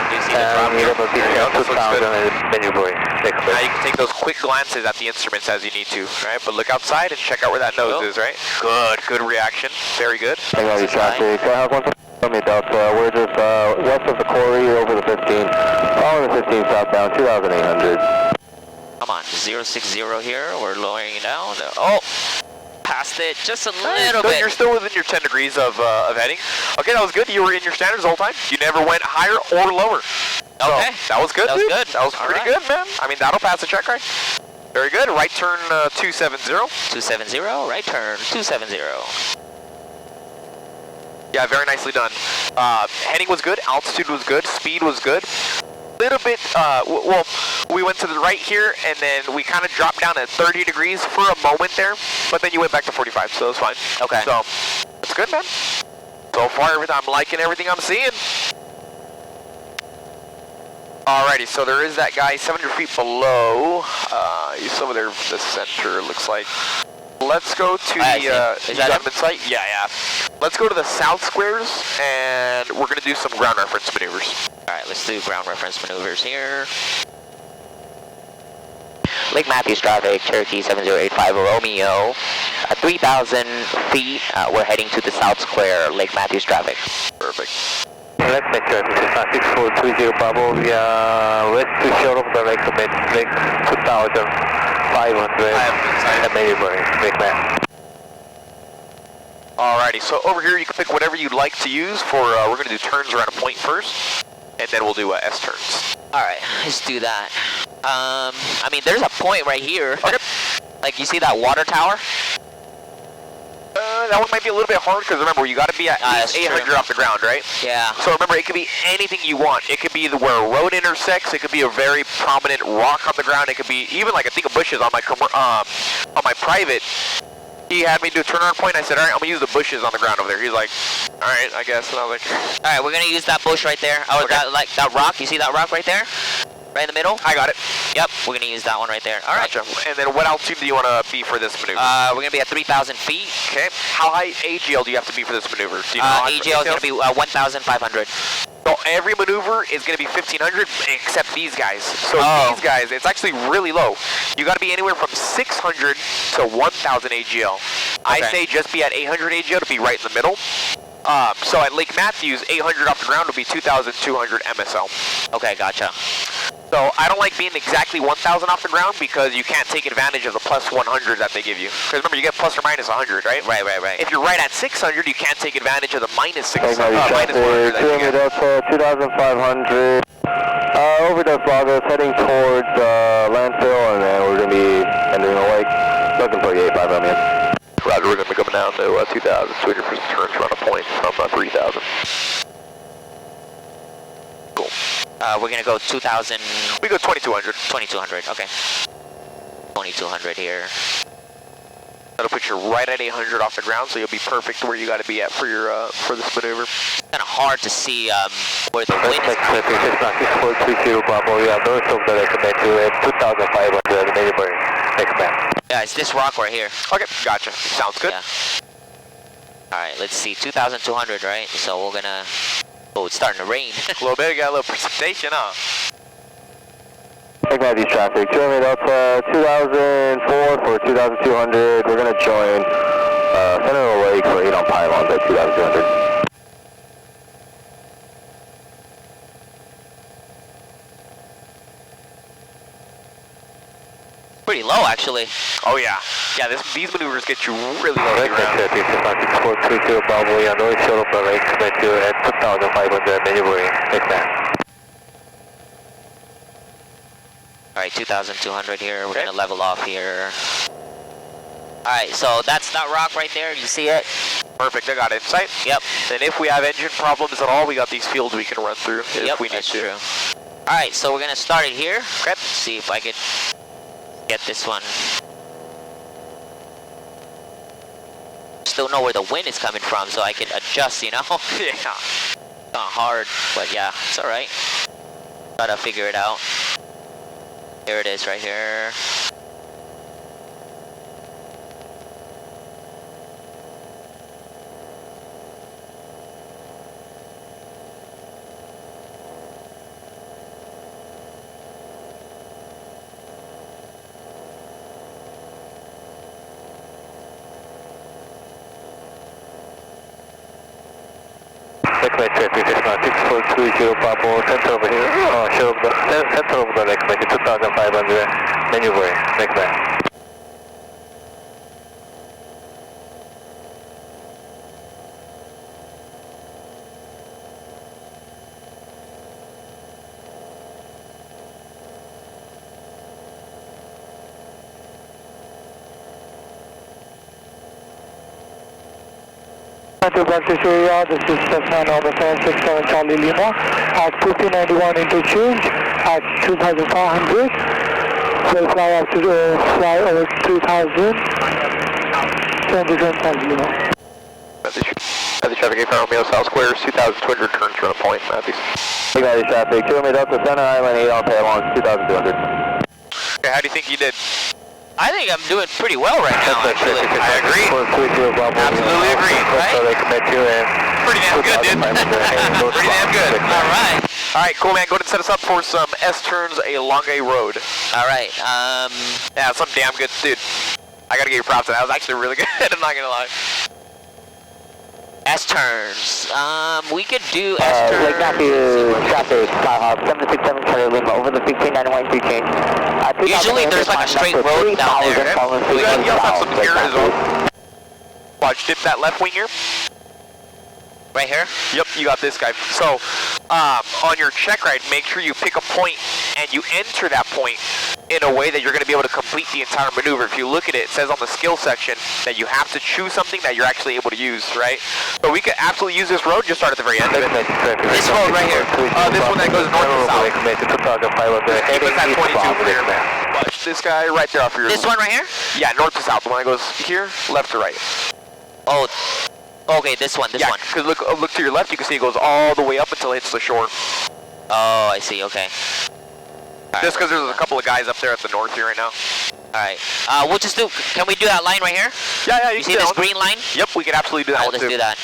Do you see the drop And here? you have This looks good. 2,000 and maneuvering. Now you can take those quick glances at the instruments as you need to, right? But look outside and check out where that nose is, right? Good reaction. Very good. Hey, traffic. I have one from me, Delta. We're just west of the quarry over the 15. Following the 15 southbound, 2,800. Come on, 060 here. We're lowering it down. Oh, past it just a little bit. You're still within your 10 degrees of heading. Okay, that was good. You were in your standards the whole time. You never went higher or lower. Okay. So, that was good. That was dude. good. That was All pretty right. good, man. I mean, that'll pass the check, right? Very good. Right turn 270. 270, right turn 270. Yeah, very nicely done. Heading was good. Altitude was good. Speed was good. Little bit, well, we went to the right here, and then we kind of dropped down at 30 degrees for a moment there, but then you went back to 45, so it's fine. Okay. So, it's good, man. So far, I'm liking everything I'm seeing. Alrighty, so there is that guy 700 feet below. He's over there in the center, it looks like. Let's go to Is that him? in sight? Yeah. Let's go to the south squares, and we're going to do some ground reference maneuvers. All right, let's do ground reference maneuvers here. Lake Matthews traffic, Cherokee 7085 Romeo. 3,000 feet, we're heading to the south square, Lake Matthews traffic. Perfect. Let's make traffic. 6430 Bravo. We are west to shore of the lake, lake 2,500 and maneuvering. Recommend. Alrighty, so over here you can pick whatever you'd like to use for, we're going to do turns around a point first, and then we'll do S turns. All right, let's do that. I mean, there's a point right here. Okay. Like, you see that water tower? That one might be a little bit hard, because remember, you got to be at That's 800 true. off the ground, right? Yeah. So remember, it could be anything you want. It could be where a road intersects. It could be a very prominent rock on the ground. It could be even like a thing of bushes on my private. He had me do a turnaround point. I said, all right, I'm going to use the bushes on the ground over there. He's like, all right, I guess. And I was like, All right, we're going to use that bush right there. Oh, Okay. that rock. You see that rock right there? Right in the middle? I got it. Yep, we're going to use that one right there. All right. Gotcha. And then what altitude do you want to be for this maneuver? We're going to be at 3,000 feet. Okay. How high AGL do you have to be for this maneuver? Do you know how high AGL is going to be 1,500. So every maneuver is going to be 1,500 except these guys. So Oh. these guys, it's actually really low. You got to be anywhere from 600 to 1,000 AGL. I Okay. say just be at 800 AGL to be right in the middle. So at Lake Matthews, 800 off the ground would be 2,200 MSL. Okay, gotcha. So I don't like being exactly 1,000 off the ground because you can't take advantage of the plus 100 that they give you. Because remember, you get plus or minus 100, right? Right. If you're right at 600, you can't take advantage of the minus 600, Hey, minus 100 that you get. Delta 2,500. Overdose Lagos heading towards landfill, and then we're going to be entering the lake. Looking for 8-5 on me. Roger, we're going to be coming down to 2,200 for turns around a point from 3,000. Cool. We're going to go 2,000, We go 2,200. 2,200. Okay. 2,200 here. That'll put you right at 800 off the ground, so you'll be perfect where you got to be at for your for this maneuver. Kind of hard to see where the wind Let's is make coming traffic. from. 6430 Bravo. We are north of the lake, at 2,500 and maneuvering. Recommend. Yeah, it's this rock right here. Okay, gotcha. Sounds good. Yeah. All right, let's see. 2,200, right? So we're going to... Oh, it's starting to rain. A little bit, got a little precipitation, huh? Lake Matthews traffic, Germany Delta 2004 for 2200. We're going to join Sentinel Lake for 8 on pylons at 2200. Pretty low, actually. Oh yeah. Yeah, these maneuvers get you really low. Lake Matthews 6422 Bravo, yeah, noise shuttle for Lake Matthews at 2500 maneuvering. Lake Matthews. Alright, 2,200 here. We're gonna level off here. Alright, so that's that rock right there. You see it? Perfect, I got insight. Yep. And if we have engine problems at all, we got these fields we can run through if we need that's to. true. Alright, so we're gonna start it here. Okay. See if I could get this one. Still know where the wind is coming from, so I can adjust, you know? Yeah. It's not hard, but yeah, it's alright. Gotta figure it out. Here it is right here. Lake Matthews 6420 Bravo, center over here. Center of the Lake Matthews 2500 maneuvering. Lake Matthews. To practice area, this is Cessna number 767 Charlie Lima at 1591 interchange at 2500. We'll fly up to fly over 3000. 77 Charlie Lima. Matthews traffic, A Romeo South Squares, 2,200 turns around point, Matthews. Lake Matthews traffic, 2 Delta Center Island, 8 on pylons, 2200. Okay, how do you think you did? I think I'm doing pretty well right now, actually. I agree. Absolutely agree, right? Pretty damn good, dude. Pretty damn good. Alright. Alright, cool, man. Go ahead and set us up for some S-turns along a road. Alright, Yeah, some damn good, dude. I gotta give you props. That was actually really good, I'm not gonna lie. S-turns. We could do S-turns. Lake Matthews traffic, Skyhawk 767 Charlie Lima over the 1591 interchange. Usually there's like a straight road down there. You also have some here as well. Watch, dip that left wing here. Right here? Yep, you got this guy. So, on your check ride, make sure you pick a point and you enter that point in a way that you're going to be able to complete the entire maneuver. If you look at it, it says on the skill section that you have to choose something that you're actually able to use, right? So we could absolutely use this road, just start at the very end of it. This road right here. This one that goes north to south. Keep us at 22 clear. Watch this guy right there off your... This one right here? Yeah, north to south. The one that goes here, left to right. Oh, okay, this one, this one. Because look to your left, you can see it goes all the way up until it hits the shore. Oh, I see, okay. Just because there's a couple of guys up there at the north here right now. Alright, we'll just do, can we do that line right here? Yeah, You see this green line? Yep, we can absolutely do that one let's too. do that.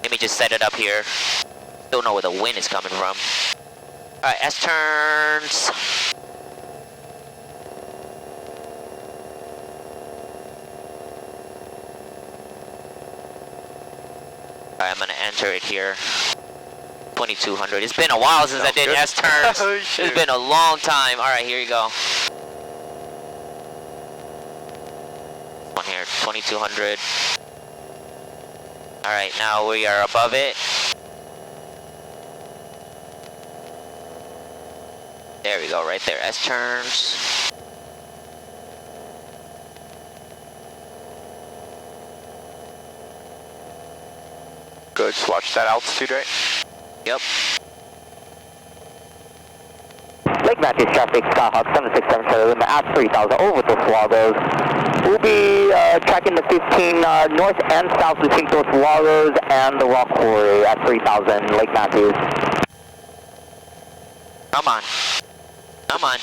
Let me just set it up here. Don't know where the wind is coming from. Alright, S-turns. Alright, I'm gonna enter it here. 2200. It's been a while since I did S-turns. Oh, it's been a long time. Alright, here you go. One here, 2200. Alright, now we are above it. There we go, right there. S-turns. Good, just watch that altitude, right? Yep. Lake Matthews traffic, Skyhawk 767 Charlie Lima at 3000 over the Swallows. We'll be tracking the 15 north and south between those Swallows and the Rock Quarry at 3000 Lake Matthews. Come on. Come on.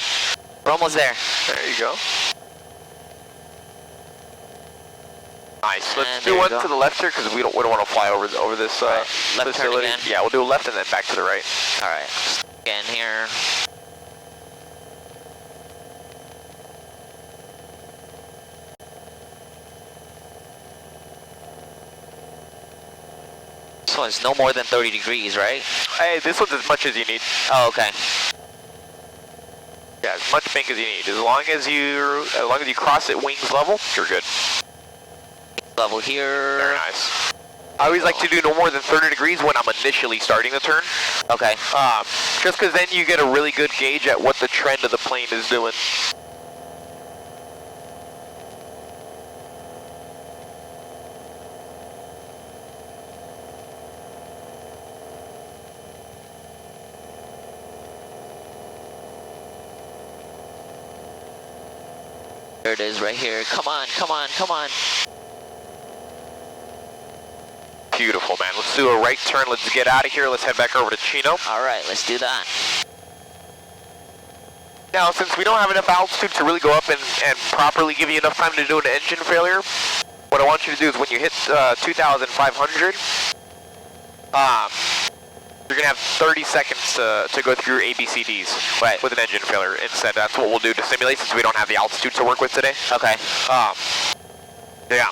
We're almost there. There you go. Nice. Let's And do there one you go. to the left here because we don't want to fly over this Left turn facility. again. Yeah, we'll do a left and then back to the right. Alright. Again here. This one's no more than 30 degrees, right? Hey, this one's as much as you need. Oh, okay. Yeah, as much bank as you need. As long as you cross it wings level, you're good. Level here. Very nice. I always like to do no more than 30 degrees when I'm initially starting the turn. Okay. Just because then you get a really good gauge at what the trend of the plane is doing. There it is right here. Come on, come on, come on. Beautiful, man. Let's do a right turn. Let's get out of here. Let's head back over to Chino. All right, let's do that. Now, since we don't have enough altitude to really go up and properly give you enough time to do an engine failure, what I want you to do is when you hit 2,500, you're going to have 30 seconds to go through your ABCDs right. with an engine failure. Instead, that's what we'll do to simulate since we don't have the altitude to work with today. Okay. Yeah.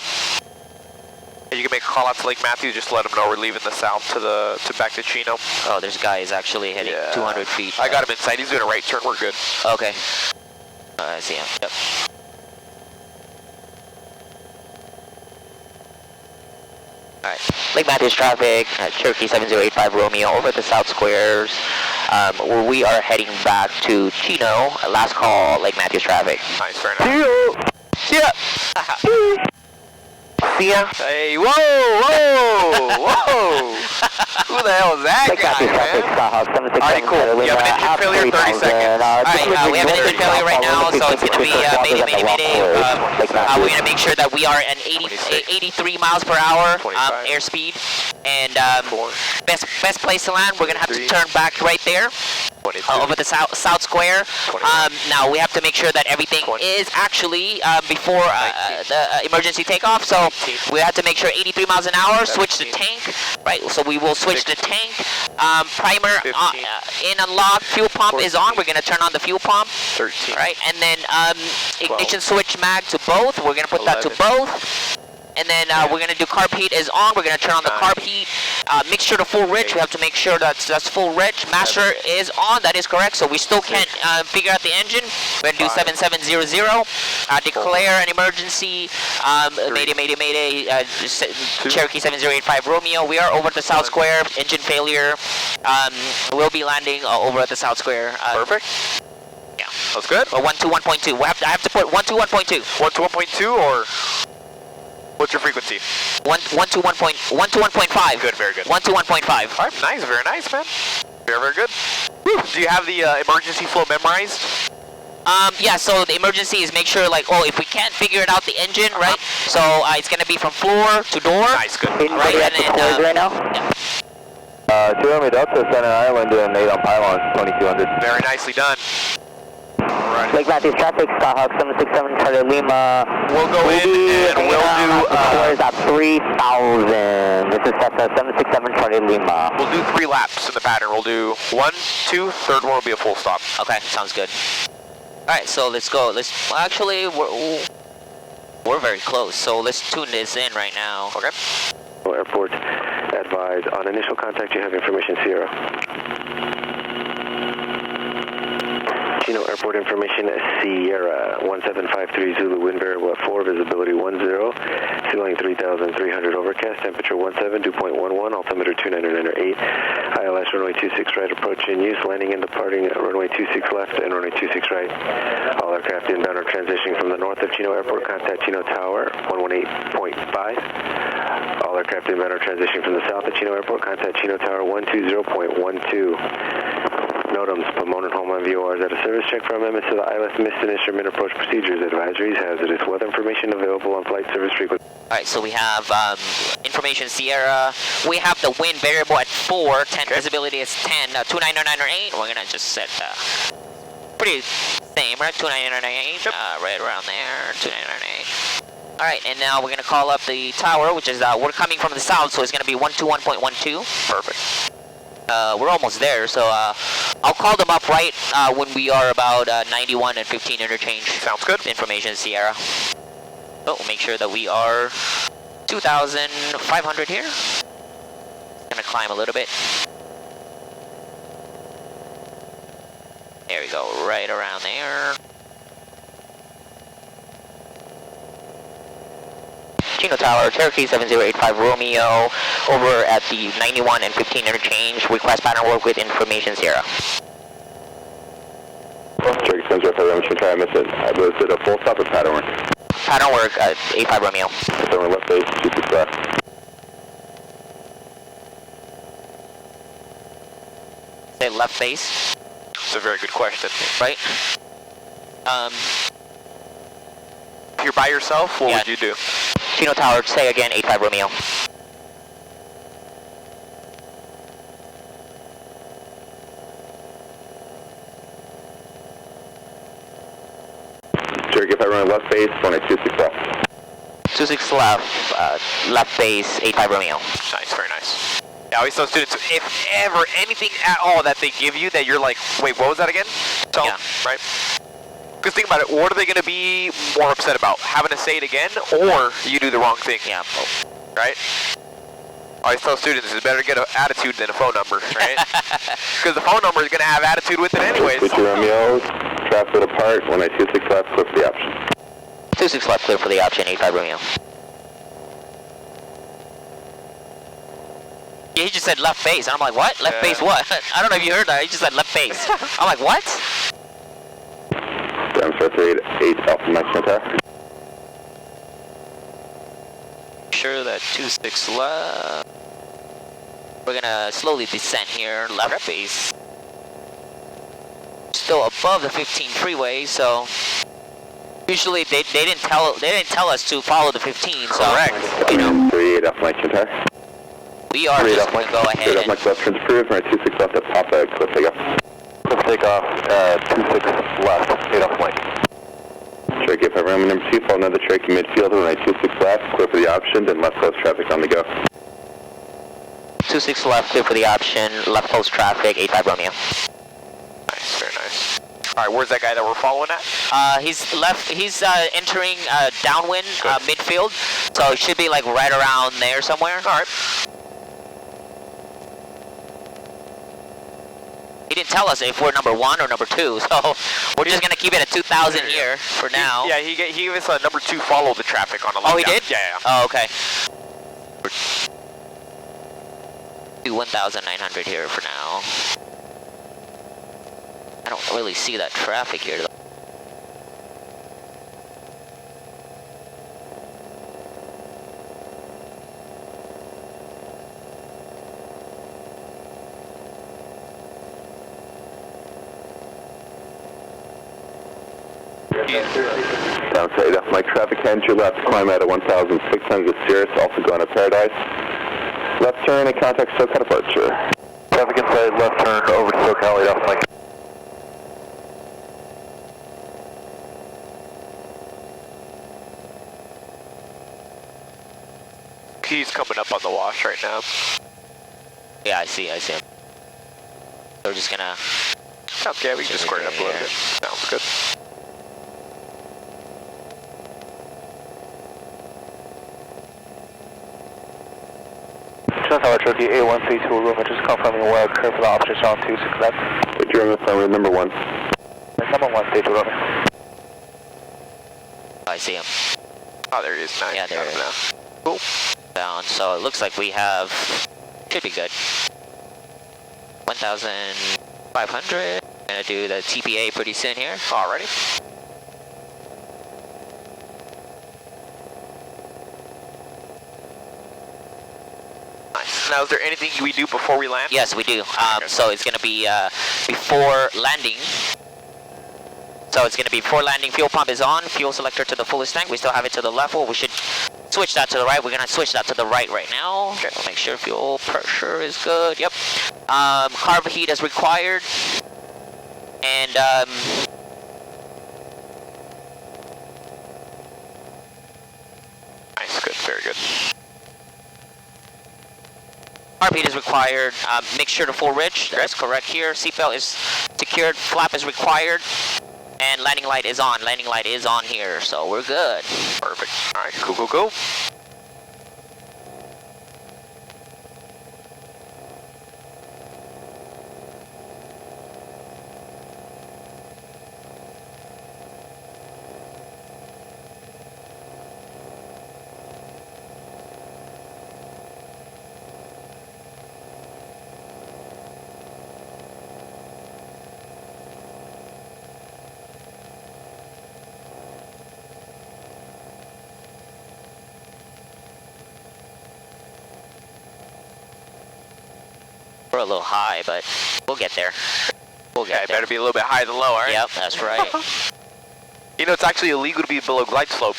You can make a call out to Lake Matthews, just let them know we're leaving the south to back to Chino. Oh, there's guys actually heading 200 feet. I got him inside. He's doing a right turn. We're good. Okay. I see him. Yep. Alright. Lake Matthews traffic, Cherokee 7085 Romeo over at the South Squares. Where we are heading back to Chino. Last call, Lake Matthews traffic. Nice, very nice. See ya! See ya! Hey, whoa, whoa, whoa! Who the hell is that guy, man? Alright, cool. You have an engine failure, 30 seconds. Alright, we have an engine failure right now, so it's going to be mayday. We're going to make sure that we are at 83 miles per hour airspeed. And best place to land, we're going to have to turn back right there. Over the South Square. Now we have to make sure that everything is actually before the emergency takeoff. So we have to make sure 83 miles an hour. Switch the tank, right? So we will switch the tank. Primer in unlock. Fuel pump is on. We're gonna turn on the fuel pump. 13. Right, and then ignition switch mag to both. We're gonna put that to both. And then we're going to do carb heat is on. We're going to turn on the carb heat. Mixture to full rich. We have to make sure that's full rich. Master is on. That is correct. So we still can't figure out the engine. We're going to do 7700. Declare an emergency. Mayday, mayday, mayday. Cherokee 7085 Romeo. We are over at the South Square. Engine failure. We'll be landing over at the South Square. Perfect. Yeah. That's good. Or 121.2. I have to put 121.2. 121.2 or... What's your frequency? 121.5. Good, very good. 121.5. All right, nice, very nice, man. Very, very good. Do you have the emergency flow memorized? Yeah, so the emergency is make sure, like, if we can't figure it out the engine, right? So it's going to be from floor to door. Nice, good. Right, and then, right now? Yeah. 200 Delta, Center Island, doing 8 on pylons, 2200. Very nicely done. Alrighty. Lake Matthews traffic, Skyhawk 767 Charlie Lima. We'll go in and we'll do... Score is at 3,000. This is Cessna 767 Charlie Lima. We'll do 3 laps in the pattern. We'll do 1, 2, third one will be a full stop. Okay, sounds good. Alright, so let's go. Actually, we're very close, so let's tune this in right now. Okay. Airport, advise on initial contact you have information Sierra. Chino Airport information Sierra 1753 Zulu, wind variable at 4, visibility 10, ceiling 3,300, overcast, temperature 17, dew point 11, altimeter 29908, ILS runway 26 right, approach in use, landing and departing runway 26 left and runway 26 right. All aircraft inbound are transitioning from the north of Chino Airport, contact Chino Tower 118.5. All aircraft inbound are transitioning from the south of Chino Airport, contact Chino Tower 120.12. NOTAMs, Pomona and Homeland VORs at a service check for amendments to the ILS missed and instrument approach procedures, advisories, hazardous weather information available on flight service frequency. Alright, so we have information Sierra. We have the wind variable at 4, 10 visibility is 10, 29908. We're gonna just set pretty same, right? 29908, right around there, 29908. Alright, and now we're gonna call up the tower, which is we're coming from the south, so it's gonna be 121.12. Perfect. We're almost there, so I'll call them up right when we are about 91 and 15 interchange. Sounds good. Information Sierra. So we'll make sure that we are 2,500 here. Gonna climb a little bit. There we go, right around there. Chino Tower, Cherokee 7085 Romeo, over at the 91 and 15 interchange. Request pattern work with information Sierra. Cherokee 7085 Romeo, should try to miss it. Was it a full stop or pattern work? Pattern work, 85 Romeo. So we're left base, 26 left. Say left base. It's a very good question. Right? If you're by yourself, what Yeah. would you do? Chino Tower, say again, 85 Romeo. Cherokee 85 Romeo, left base, 26 left. 26 left, left base, 85 Romeo. Nice, very nice. Yeah, I always tell students, if ever anything at all that they give you that you're like, wait, what was that again? Tell them, right? Because think about it, what are they going to be more upset about? Having to say it again, or you do the wrong thing? Yeah. Right? I always tell students, it's better to get an attitude than a phone number, right? Because the phone number is going to have attitude with it anyways. 22 Romeo, traffic apart, 1926 left, clear for the option. 26 left, clear for the option, 85 Romeo. Yeah, he just said left base, and I'm like, what? Left base what? I don't know if you heard that, he just said left base. I'm like, what? I'm sorry, 38 Alpha Maximum Tower. Sure that 26 left. We're gonna slowly descend here, left base. Still above the 15 freeway, so usually they didn't tell us to follow the 15, so correct. you know. 38 Alpha Maximum Tower. We are just going to go ahead and... and... left turns approved, right 26 left at Papa, cliff takeoff. Cliff takeoff, 26 left, 8 off Mike. Cherokee 5 Romeo number 2, follow another Cherokee midfield, right 26 left, clear for the option, then left close traffic on the go. 26 left, clear for the option, left close traffic, 85 Romeo. Nice, very nice. All right, where's that guy that we're following at? He's left, he's entering downwind midfield, so it should be like right around there somewhere. All right. He didn't tell us if we're number 1 or number 2, so we're just gonna keep it at 2,000 here for now. He gave us a number 2 follow the traffic on a Oh, he did? Yeah. Oh, okay. Do 1,900 here for now. I don't really see that traffic here though. Down to 8 off Mike, traffic hands your left, climb out at 1,600 Cirrus, also going to Paradise. Left turn and contact SoCal departure. Traffic inside, left turn over to SoCal, 8 off Mike. He's coming up on the wash right now. Yeah, I see him. So we're just gonna... Okay, we can just square it up a little bit. Sounds good. Tower Cherokee A132 Romeo, just confirming well, clear for the option on 26 left. Put your Romeo, number 1. Number 1, stage Romeo. I see him. Oh, there he is. Nice. Yeah, there he is. Now. Cool. Down, so it looks like we have... Should be good. 1,500. Gonna do the TPA pretty soon here. Alrighty. Nice. Now, is there anything we do before we land? Yes, we do. So it's gonna be before landing. So it's gonna be before landing, fuel pump is on, fuel selector to the fullest tank. We still have it to the left. Well, we should switch that to the right. We're gonna switch that to the right now. Okay. We'll make sure fuel pressure is good. Yep. Carb heat as required. And nice, good, very good. carb heat is required. Make sure to full rich. That's correct here. Seatbelt is secured. Flap is required. And landing light is on. Landing light is on here, so we're good. Perfect. All right, cool. a little high, but we'll get there. We'll get Yeah, it there. better be a little bit higher than low, all right? Yep, that's right. You know, it's actually illegal to be below glide slope.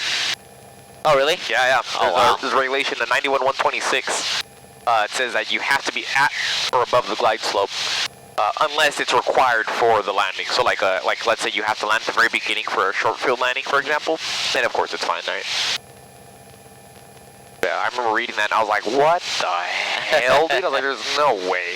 Oh, really? Yeah. Oh, wow. There's regulation in 91.126. It says that you have to be at or above the glide slope, unless it's required for the landing. So like let's say you have to land at the very beginning for a short field landing, for example, then of course it's fine, right? Yeah, I remember reading that and I was like, what the hell, dude? I was like, there's no way.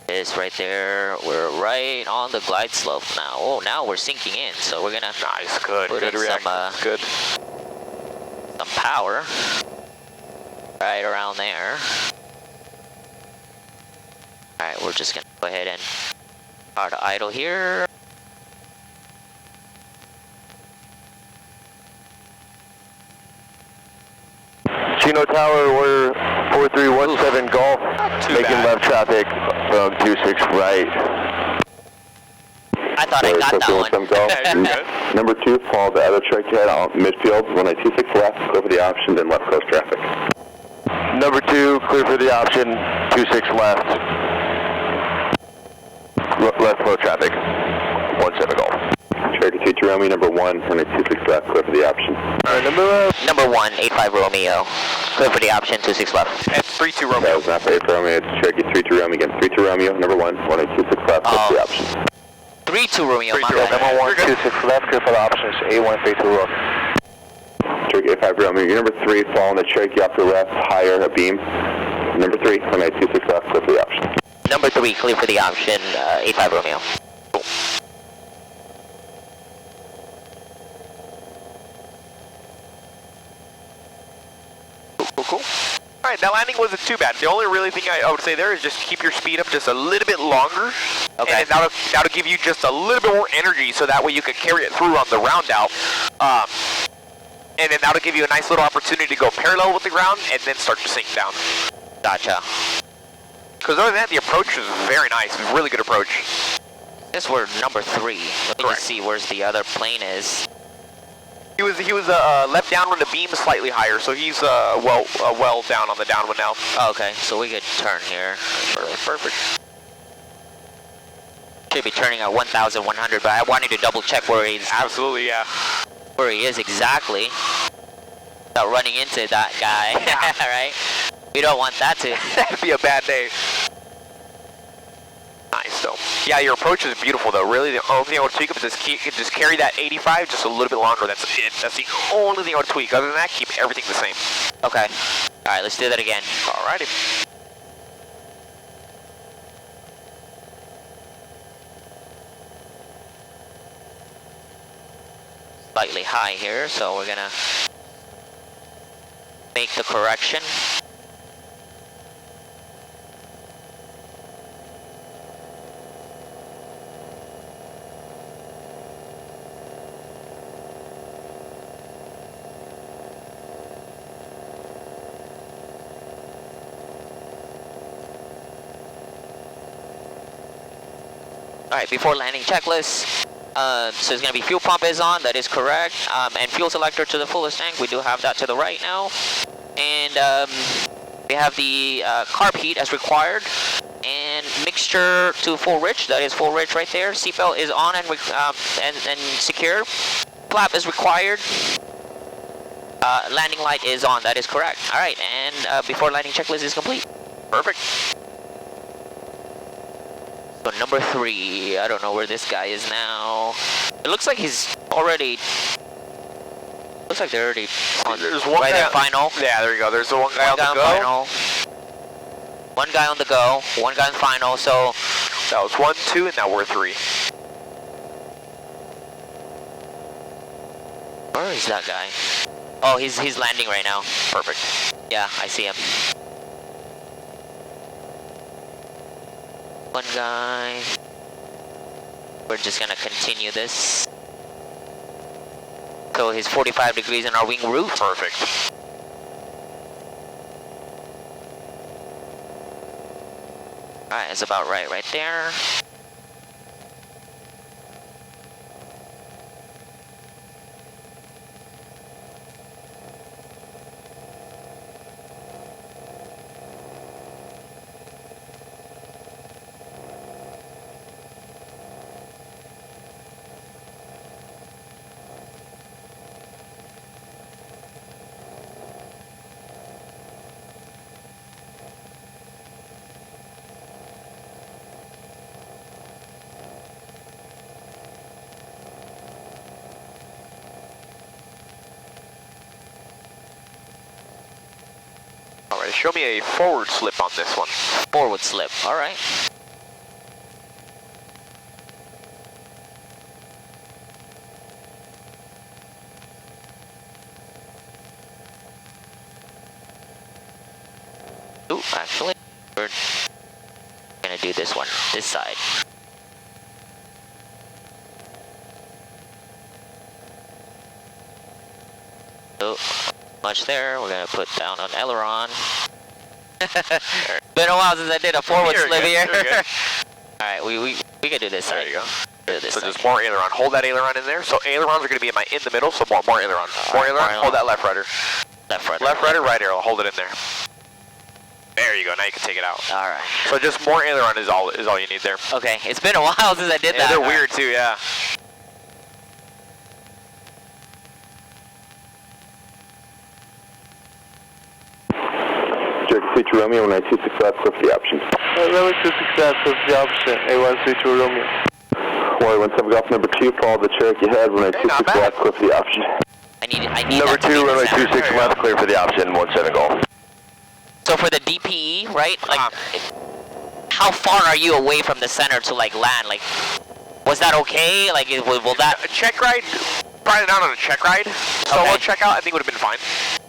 Is right there. We're right on the glide slope now. Oh, now we're sinking in, so we're gonna Nice, good. put Good in reaction. some Good. some power right around there. All right, we're just gonna go ahead and start to idle here. Chino Tower, we're 4317 Golf, making left traffic from 26 right. I thought I got that one. Number 2, follow the other track head on midfield, 1926 left, clear for the option, then left coast traffic. Number 2, clear for the option, 26 left. Left flow traffic, 17 Golf. Cherokee 22 Romeo, number 1, 1926 left, clear for the option. Number 1, 85 Romeo. Clear for the option, 26 left. And 32 Romeo. That was not for 8 Romeo, it's Cherokee 32 Romeo again. 32 Romeo, number 1, 1926 left, clear for the option. 32 Romeo, my 32 bad. Romeo. Number 126 left, clear for the options, A132 Rook. Cherokee 85 Romeo, you're number 3, following the Cherokee off the left, higher, a beam. Number 3, 1926 left, clear for the option. Number 3, clear for the option, 85 Romeo. Cool. All right, that landing wasn't too bad. The only really thing I would say there is just keep your speed up just a little bit longer. Okay. And that'll give you just a little bit more energy, so that way you can carry it through on the round out. And then that'll give you a nice little opportunity to go parallel with the ground and then start to sink down. Gotcha. Because other than that, the approach was very nice. It was a really good approach. This we're number 3. Let me Correct. just see where's the other plane is. He was left downwind, the beam is slightly higher, so he's well down on the downwind now. Oh, okay, so we could turn here. Perfect. Should be turning at 1,100, but I wanted to double check where he is exactly. Without running into that guy, right? We don't want that to. That'd be a bad day. Nice though. Yeah, your approach is beautiful though. Really, the only thing I would tweak is just carry that 85 just a little bit longer. That's it. That's the only thing I would tweak. Other than that, keep everything the same. Okay. All right, let's do that again. Alrighty. Slightly high here, so we're gonna make the correction. All right, before landing checklist. So it's going to be fuel pump is on, that is correct, and fuel selector to the fullest tank, we do have that to the right now, and we have the carb heat as required, and mixture to full rich, that is full rich right there, seatbelt is on and secure, flap is required, landing light is on, that is correct. All right, and before landing checklist is complete. Perfect. So number 3, I don't know where this guy is now. It looks like he's already. Looks like they're already on. There's one right guy there, final. Yeah, there you go. There's the one guy on the go. Final. One guy on the go. One guy on final. So that was 1, 2, and now we're 3. where is that guy? Oh, he's landing right now. Perfect. Yeah, I see him. One guy. We're just gonna continue this. so he's 45 degrees in our wing root. Perfect. Alright, that's about right there. Alright, show me a forward slip on this one. Forward slip, alright. Ooh, actually, we're gonna do this one, this side. Oh, much there. We're gonna put down an aileron. Been a while since I did a forward slip here. Alright, we can do this side. There you go. This So side. just more aileron. Hold that aileron in there. So ailerons are going to be in the middle, so more aileron. More aileron, hold that left rudder. Left rudder. Left rudder, right arrow, hold it in there. There you go, now you can take it out. Alright. So just more aileron is all you need there. Okay, it's been a while since I did that. They're weird too, yeah. Cherokee 2 Romeo, 1926 left, clear for the option. Runway 26 left, clear for the option, A132 Romeo. Hawaii 17 Golf number 2, follow the Cherokee head, runway 26 left, clear for the option. I need Number that to be 2, the runway center. 26 left, clear for the option, 17 Golf. So for the DPE, right? Like, how far are you away from the center to like land? Like, was that okay? Like, will that? A check ride, probably not on a check ride. Solo check out, I think would have been fine.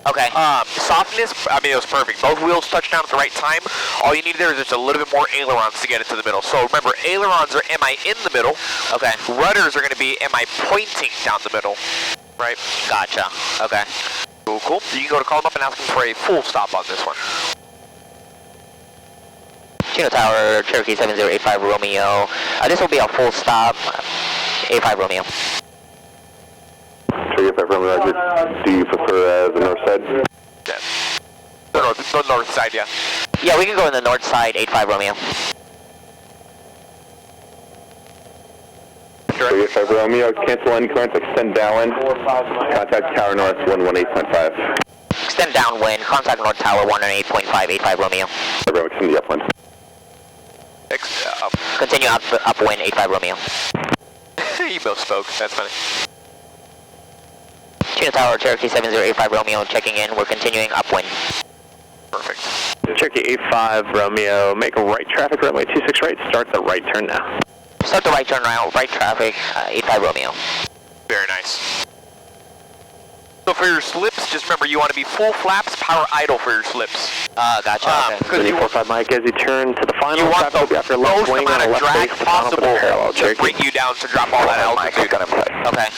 Okay. Softness, I mean, it was perfect. Both wheels touched down at the right time. All you need there is just a little bit more ailerons to get into the middle. So remember, ailerons are am I in the middle? Okay. Rudders are going to be am I pointing down the middle? Right? Gotcha. Okay. Cool, cool. You can go to call them up and ask them for a full stop on this one. Chino Tower, Cherokee 7085 Romeo. This will be a full stop. 85 Romeo. Cherokee 5 Romeo, do you prefer the north side? Yeah. The north side, yeah. Yeah, we can go in the north side, 85 Romeo. Cherokee 5 Romeo, cancel any currents, extend downwind. Contact Tower North 118.5. Extend downwind, contact North Tower 108.5, 85 Romeo. Romeo, extend the upwind. Continue upwind, 85 Romeo. You both spoke, that's funny. Chino Tower, Cherokee 7085 Romeo, checking in. We're continuing upwind. Perfect. Cherokee 85 Romeo, make a right traffic, runway 26 right, start the right turn now. Start the right turn now, right traffic, 85 Romeo. Very nice. So for your slips, just remember you want to be full flaps, power idle for your slips. Gotcha. Because you want 45 Mike, as you turn to the final you want traffic, the after left most wing amount on of left drag base, the final for the possible parallel, to Cherokee. bring you down to drop all that altitude. Okay.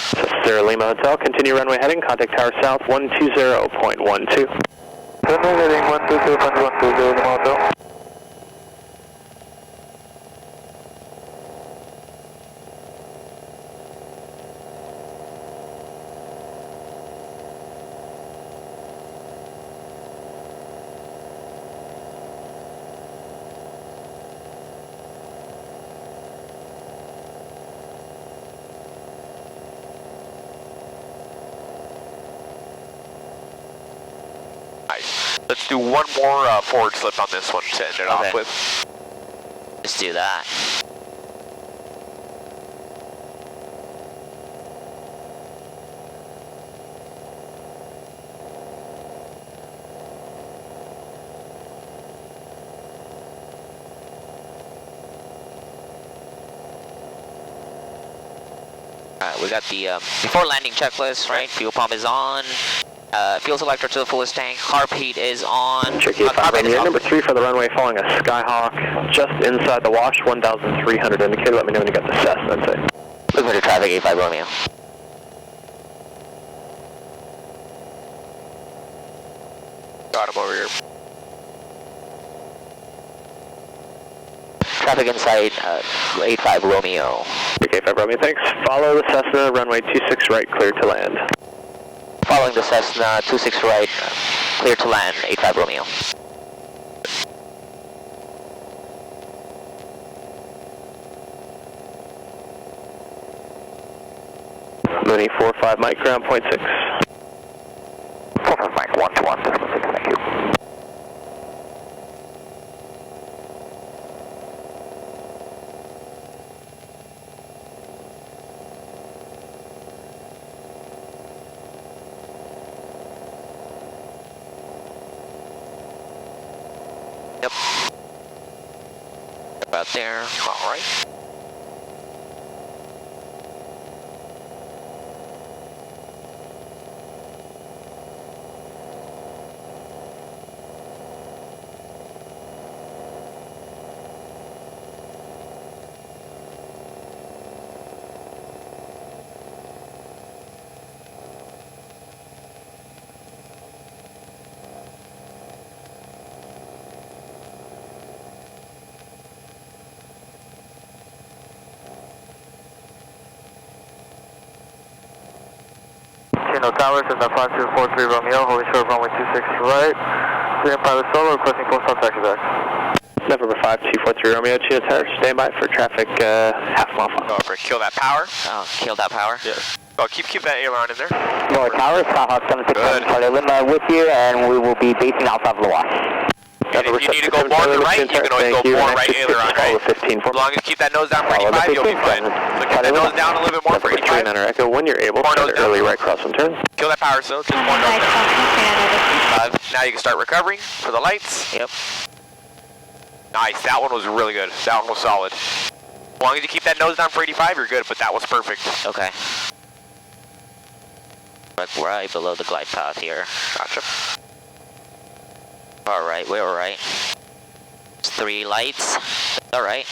Sierra Lima Hotel, continue runway heading, contact Tower South 120.12. Runway heading 120.12, Lima Hotel. Nice. Let's do one more forward slip on this one to end it off with. Let's do that. Alright, we got the before landing checklist, right? Fuel pump is on. Fuel selector to the fullest tank. Carb heat is on. Cherokee 5 Romeo, number 3 for the runway, following a Skyhawk, just inside the wash, 1,300 indicator. Let me know when you got the Cessna, that's it. Looking for the traffic, 85 Romeo. Got him over here. Traffic inside 85 Romeo. Okay, 5 Romeo, thanks. Follow the Cessna, runway 26 right, clear to land. Following the Cessna 26 right, clear to land, 85 Romeo. Mooney 45 Mike, ground point 6. 45 Mike, 121, 6, thank you. Yep. About there. All right. Chino Towers at the 5243 Romeo, holding short runway 26 right. Clear pilot solo, requesting full stop taxi back. November 5243 Romeo, Chino Towers, stand by for traffic half mile Go off. for kill that power. Oh, kill that power. Yes. Oh, keep that aileron in there. Lower Towers, Skyhawk 767 Charlie Lima with you, and we will be basing off of Lawash. And if you need to go more to the right, you can always go more right aileron, right? 15 As long as you keep that nose down for 85, you'll be fine. So keep that nose down a little bit more for 85. 39er Echo, when you're able, start early right cross and turn. Kill that power still, just more nose down. 85. Now you can start recovering for the lights. Yep. Nice, that one was really good. That one was solid. As long as you keep that nose down for 85, you're good, but that was perfect. Okay. Like right below the glide path here. Gotcha. Alright, we're alright. 3 lights. Alright.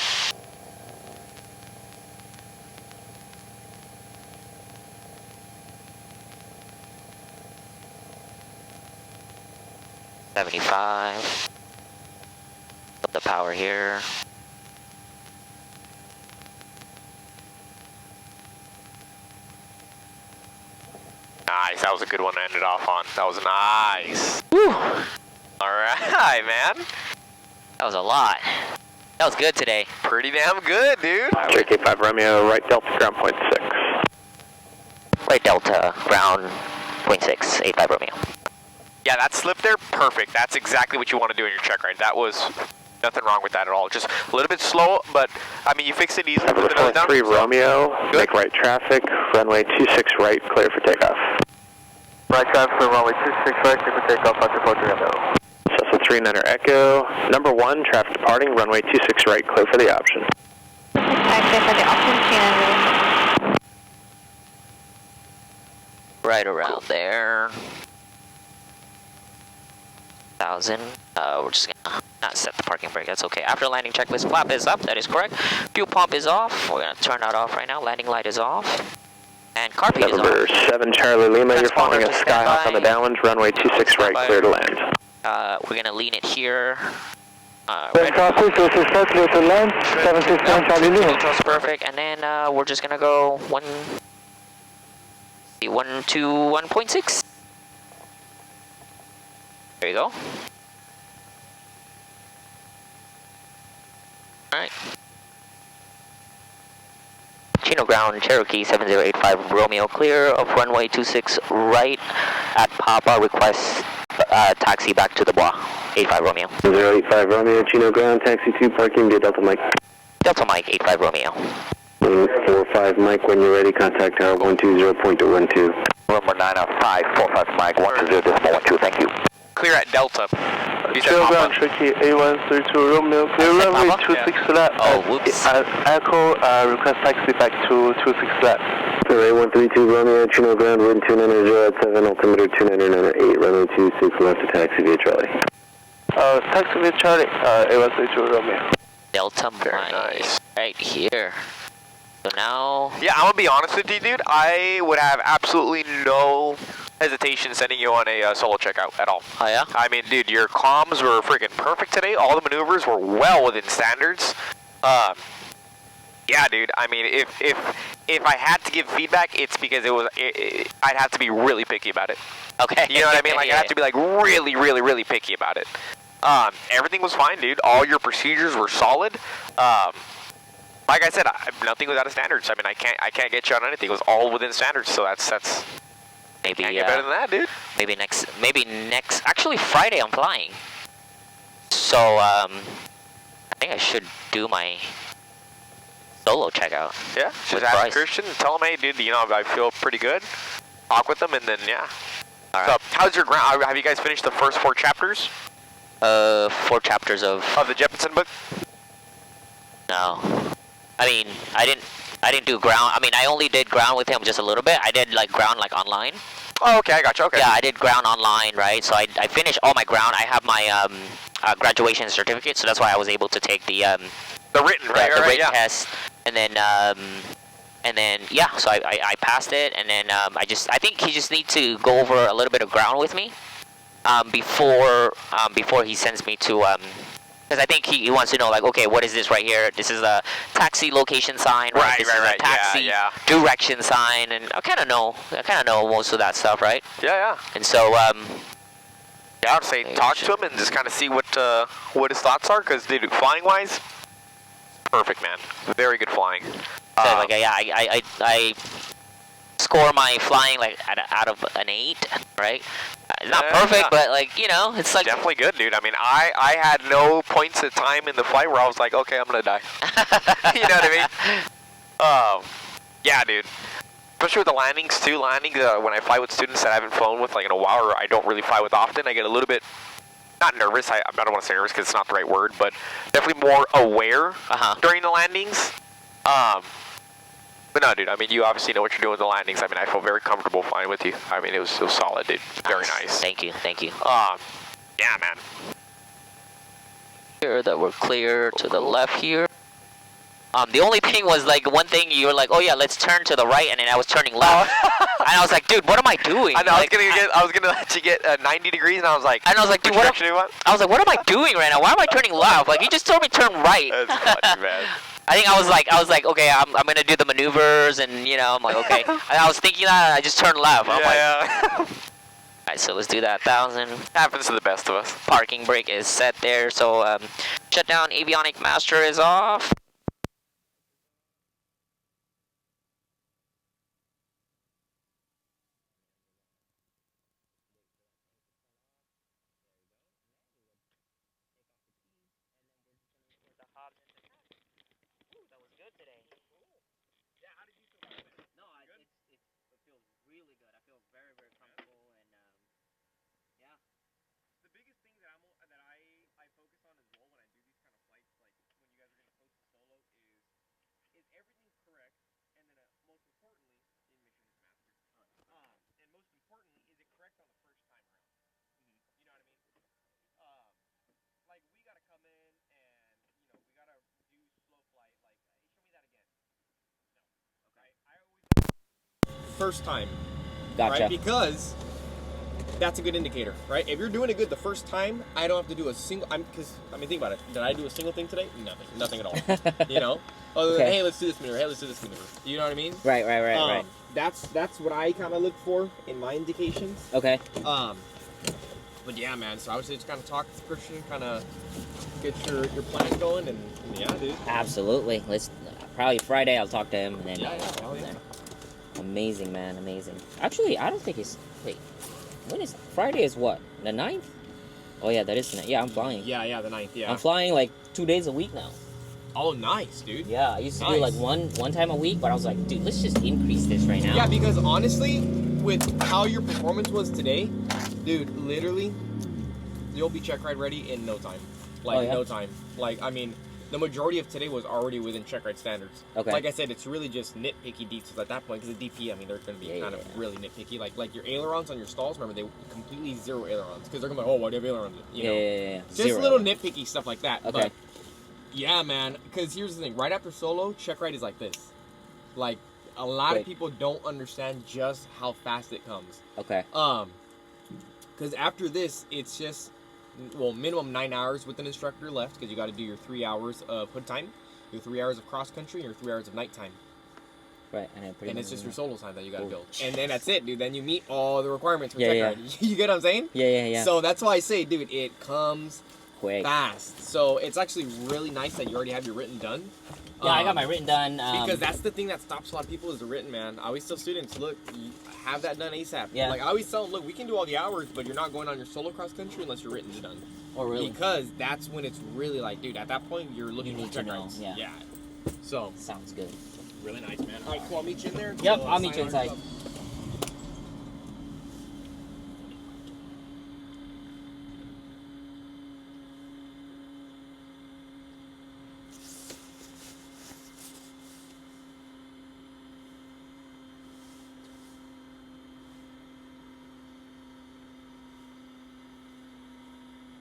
$75. Put the power here. Nice, that was a good one to end it off on. That was nice. Woo! Alright, man. That was a lot. That was good today. Pretty damn good, dude. JK5 Romeo, right Delta, ground point 6. Right Delta, ground, 0.6, 85 Romeo. Yeah, that slip there, perfect. That's exactly what you want to do in your check ride. That was nothing wrong with that at all. Just a little bit slow, but I mean, you fixed it easily. Number 3 Romeo, make right traffic, runway 26 right, clear for takeoff. Right traffic, runway 26 right, clear for takeoff, 5243 Romeo. Cessna 39er Echo, number 1, traffic departing, runway 26 right, clear for the option. Clear for the option, Right around there. 1,000. We're just gonna not set the parking brake. That's okay. After landing checklist, flap is up. That is correct. Fuel pump is off. We're gonna turn that off right now. Landing light is off. And carpet is November off. 7 Charlie Lima, you're following a Skyhawk on the downwind, runway 26 right, clear to land. We're gonna lean it here. Then traffic, 265, clear to land, 769 Charlie Lima. Control's perfect, and then we're just gonna go 121.6. There you go. Alright. Chino ground, Cherokee 7085 Romeo, clear of runway 26 right at Papa, request taxi back to the Bois. 85 Romeo. 085 Romeo, Chino ground, taxi 2, parking via Delta Mike. Delta Mike, 85 Romeo. 45 Mike, when you're ready, contact tower 120.12. Number 905, 45 Mike, 120, decimal 12, thank you. Clear at Delta. You said Chino Papa? ground, Cherokee A132 Romeo, clear runway Papa? 26 left. Oh, whoops. Echo, request taxi back to 26 left. A132 Romeo, Chino ground, wind 290 at 7, altimeter 299.8, runway 26 left to taxi via Charlie. Taxi via Charlie, A132 Romeo. Delta Very Mike. nice. Right here. So now... Yeah, I'm gonna be honest with you, dude. I would have absolutely no hesitation sending you on a solo checkout at all. Oh yeah? I mean, dude, your comms were freaking perfect today. All the maneuvers were well within standards. Yeah, dude. I mean, if I had to give feedback, it's because I'd have to be really picky about it. Okay. You know what I mean? Like, I have to be like really, really, really picky about it. Everything was fine, dude. All your procedures were solid. Like I said, nothing was out of standards. I mean, I can't get you on anything. It was all within standards. So that's maybe can't get better than that, dude. Maybe next. Actually, Friday I'm flying. So I think I should do my solo checkout. Yeah, just ask Christian, tell him, hey, dude, you know, I feel pretty good. Talk with them, and then yeah. All right. So, how's your ground? Have you guys finished the first 4 chapters? 4 chapters of the Jeppesen book? No. I mean, I didn't do ground. I mean, I only did ground with him just a little bit. I did like ground like online. Oh, okay, I gotcha. Okay. Yeah, I did ground online, right? So I finished all my ground. I have my graduation certificate, so that's why I was able to take the written, right? The written test, and then yeah, so I passed it, and then I think he just needs to go over a little bit of ground with me before he sends me to because I think he wants to know, like, okay, what is this right here? This is a taxi location sign, right? This is a taxi direction sign, and I kind of know most of that stuff, right? Yeah. And so yeah, I would say talk to him and just kind of see what his thoughts are, because dude, flying wise, perfect, man. Very good flying. So like yeah, I score my flying like out of an 8, right? Not perfect, but like, you know, it's like definitely good, dude. I mean, I had no points of time in the flight where I was like, okay, I'm gonna die. You know what I mean? Yeah, dude. Especially with the landings too. Landings when I fly with students that I haven't flown with like in a while, or I don't really fly with often, I get a little bit not nervous. I don't want to say nervous because it's not the right word, but definitely more aware during the landings. But no, dude, I mean, you obviously know what you're doing with the landings. I mean, I feel very comfortable flying with you. I mean, it was solid, dude. Very nice. Thank you. Yeah, man. Here that we're clear to the left here. The only thing was, like, one thing you were like, oh yeah, let's turn to the right, and then I was turning left. And I was like, dude, what am I doing? I know, like, I was gonna let you get 90 degrees, and I was like, dude, I was like, what am I doing right now? Why am I turning left? Like, he just told me to turn right. That's funny, man. I think I was like, okay, I'm gonna do the maneuvers, and you know, I'm like, okay. And I was thinking that, and I just turned left. I'm like, alright, so let's do that 1,000. Happens to the best of us. Parking brake is set there, so shutdown avionic master is off. First time. Gotcha. Right? Because that's a good indicator, right? If you're doing it good the first time, I don't have to do a single. Think about it. Did I do a single thing today? Nothing at all. You know? Other than, hey, let's do this maneuver. Hey, let's do this maneuver. You know what I mean? Right. That's what I kind of look for in my indications. Okay. But yeah, man. So I would say just kind of talk to Christian, kind of get your plan going, and yeah, dude. Absolutely. Let's probably Friday. I'll talk to him, and then Yeah. Amazing, man, amazing. Actually, I don't think it's... Wait, when is... Friday is what? The 9th? Oh, yeah, that is the 9th. Yeah, I'm flying. Yeah, the 9th, yeah. I'm flying, like, 2 days a week now. Oh, nice, dude. Yeah, I used to do, like, one time a week, but I was like, dude, let's just increase this right now. Yeah, because honestly, with how your performance was today, dude, literally, you'll be check ride ready in no time. Like, no time. Like, I mean... The majority of today was already within check ride standards. Okay. Like I said, it's really just nitpicky details at that point, because the DP, I mean, they're going to be kind of really nitpicky. Like your ailerons on your stalls, remember, they completely zero ailerons, because they're going to be like, oh, why do you have ailerons? You know? Yeah. Just zero. Little nitpicky stuff like that. Okay. But yeah, man, because here's the thing. Right after solo, check ride is like this. Like, a lot quick. of people don't understand just how fast it comes. Okay. Because after this, it's just, well, minimum 9 hours with an instructor left, because you got to do your 3 hours of hood time, your 3 hours of cross country, and your 3 hours of night time. Right, and it's just your solo time that you gotta Cool. build, and then that's it, dude. Then you meet all the requirements for Yeah, check yeah. ride. You get what I'm saying? Yeah. So that's why I say, dude, it comes Quick. fast. So it's actually really nice that you already have your written done. Yeah, I got my written done. Because that's the thing that stops a lot of people is the written, man. I always tell students, look, you have that done ASAP. Yeah. Like I always tell them, look, we can do all the hours, but you're not going on your solo cross country unless your written's done. Oh, really? Because that's when it's really like, dude, at that point you're looking You for need check to know, rides. yeah. So sounds good. really nice, man. All right, cool. I'll meet you in there. Yep, So, I'll meet you sign inside. ours up.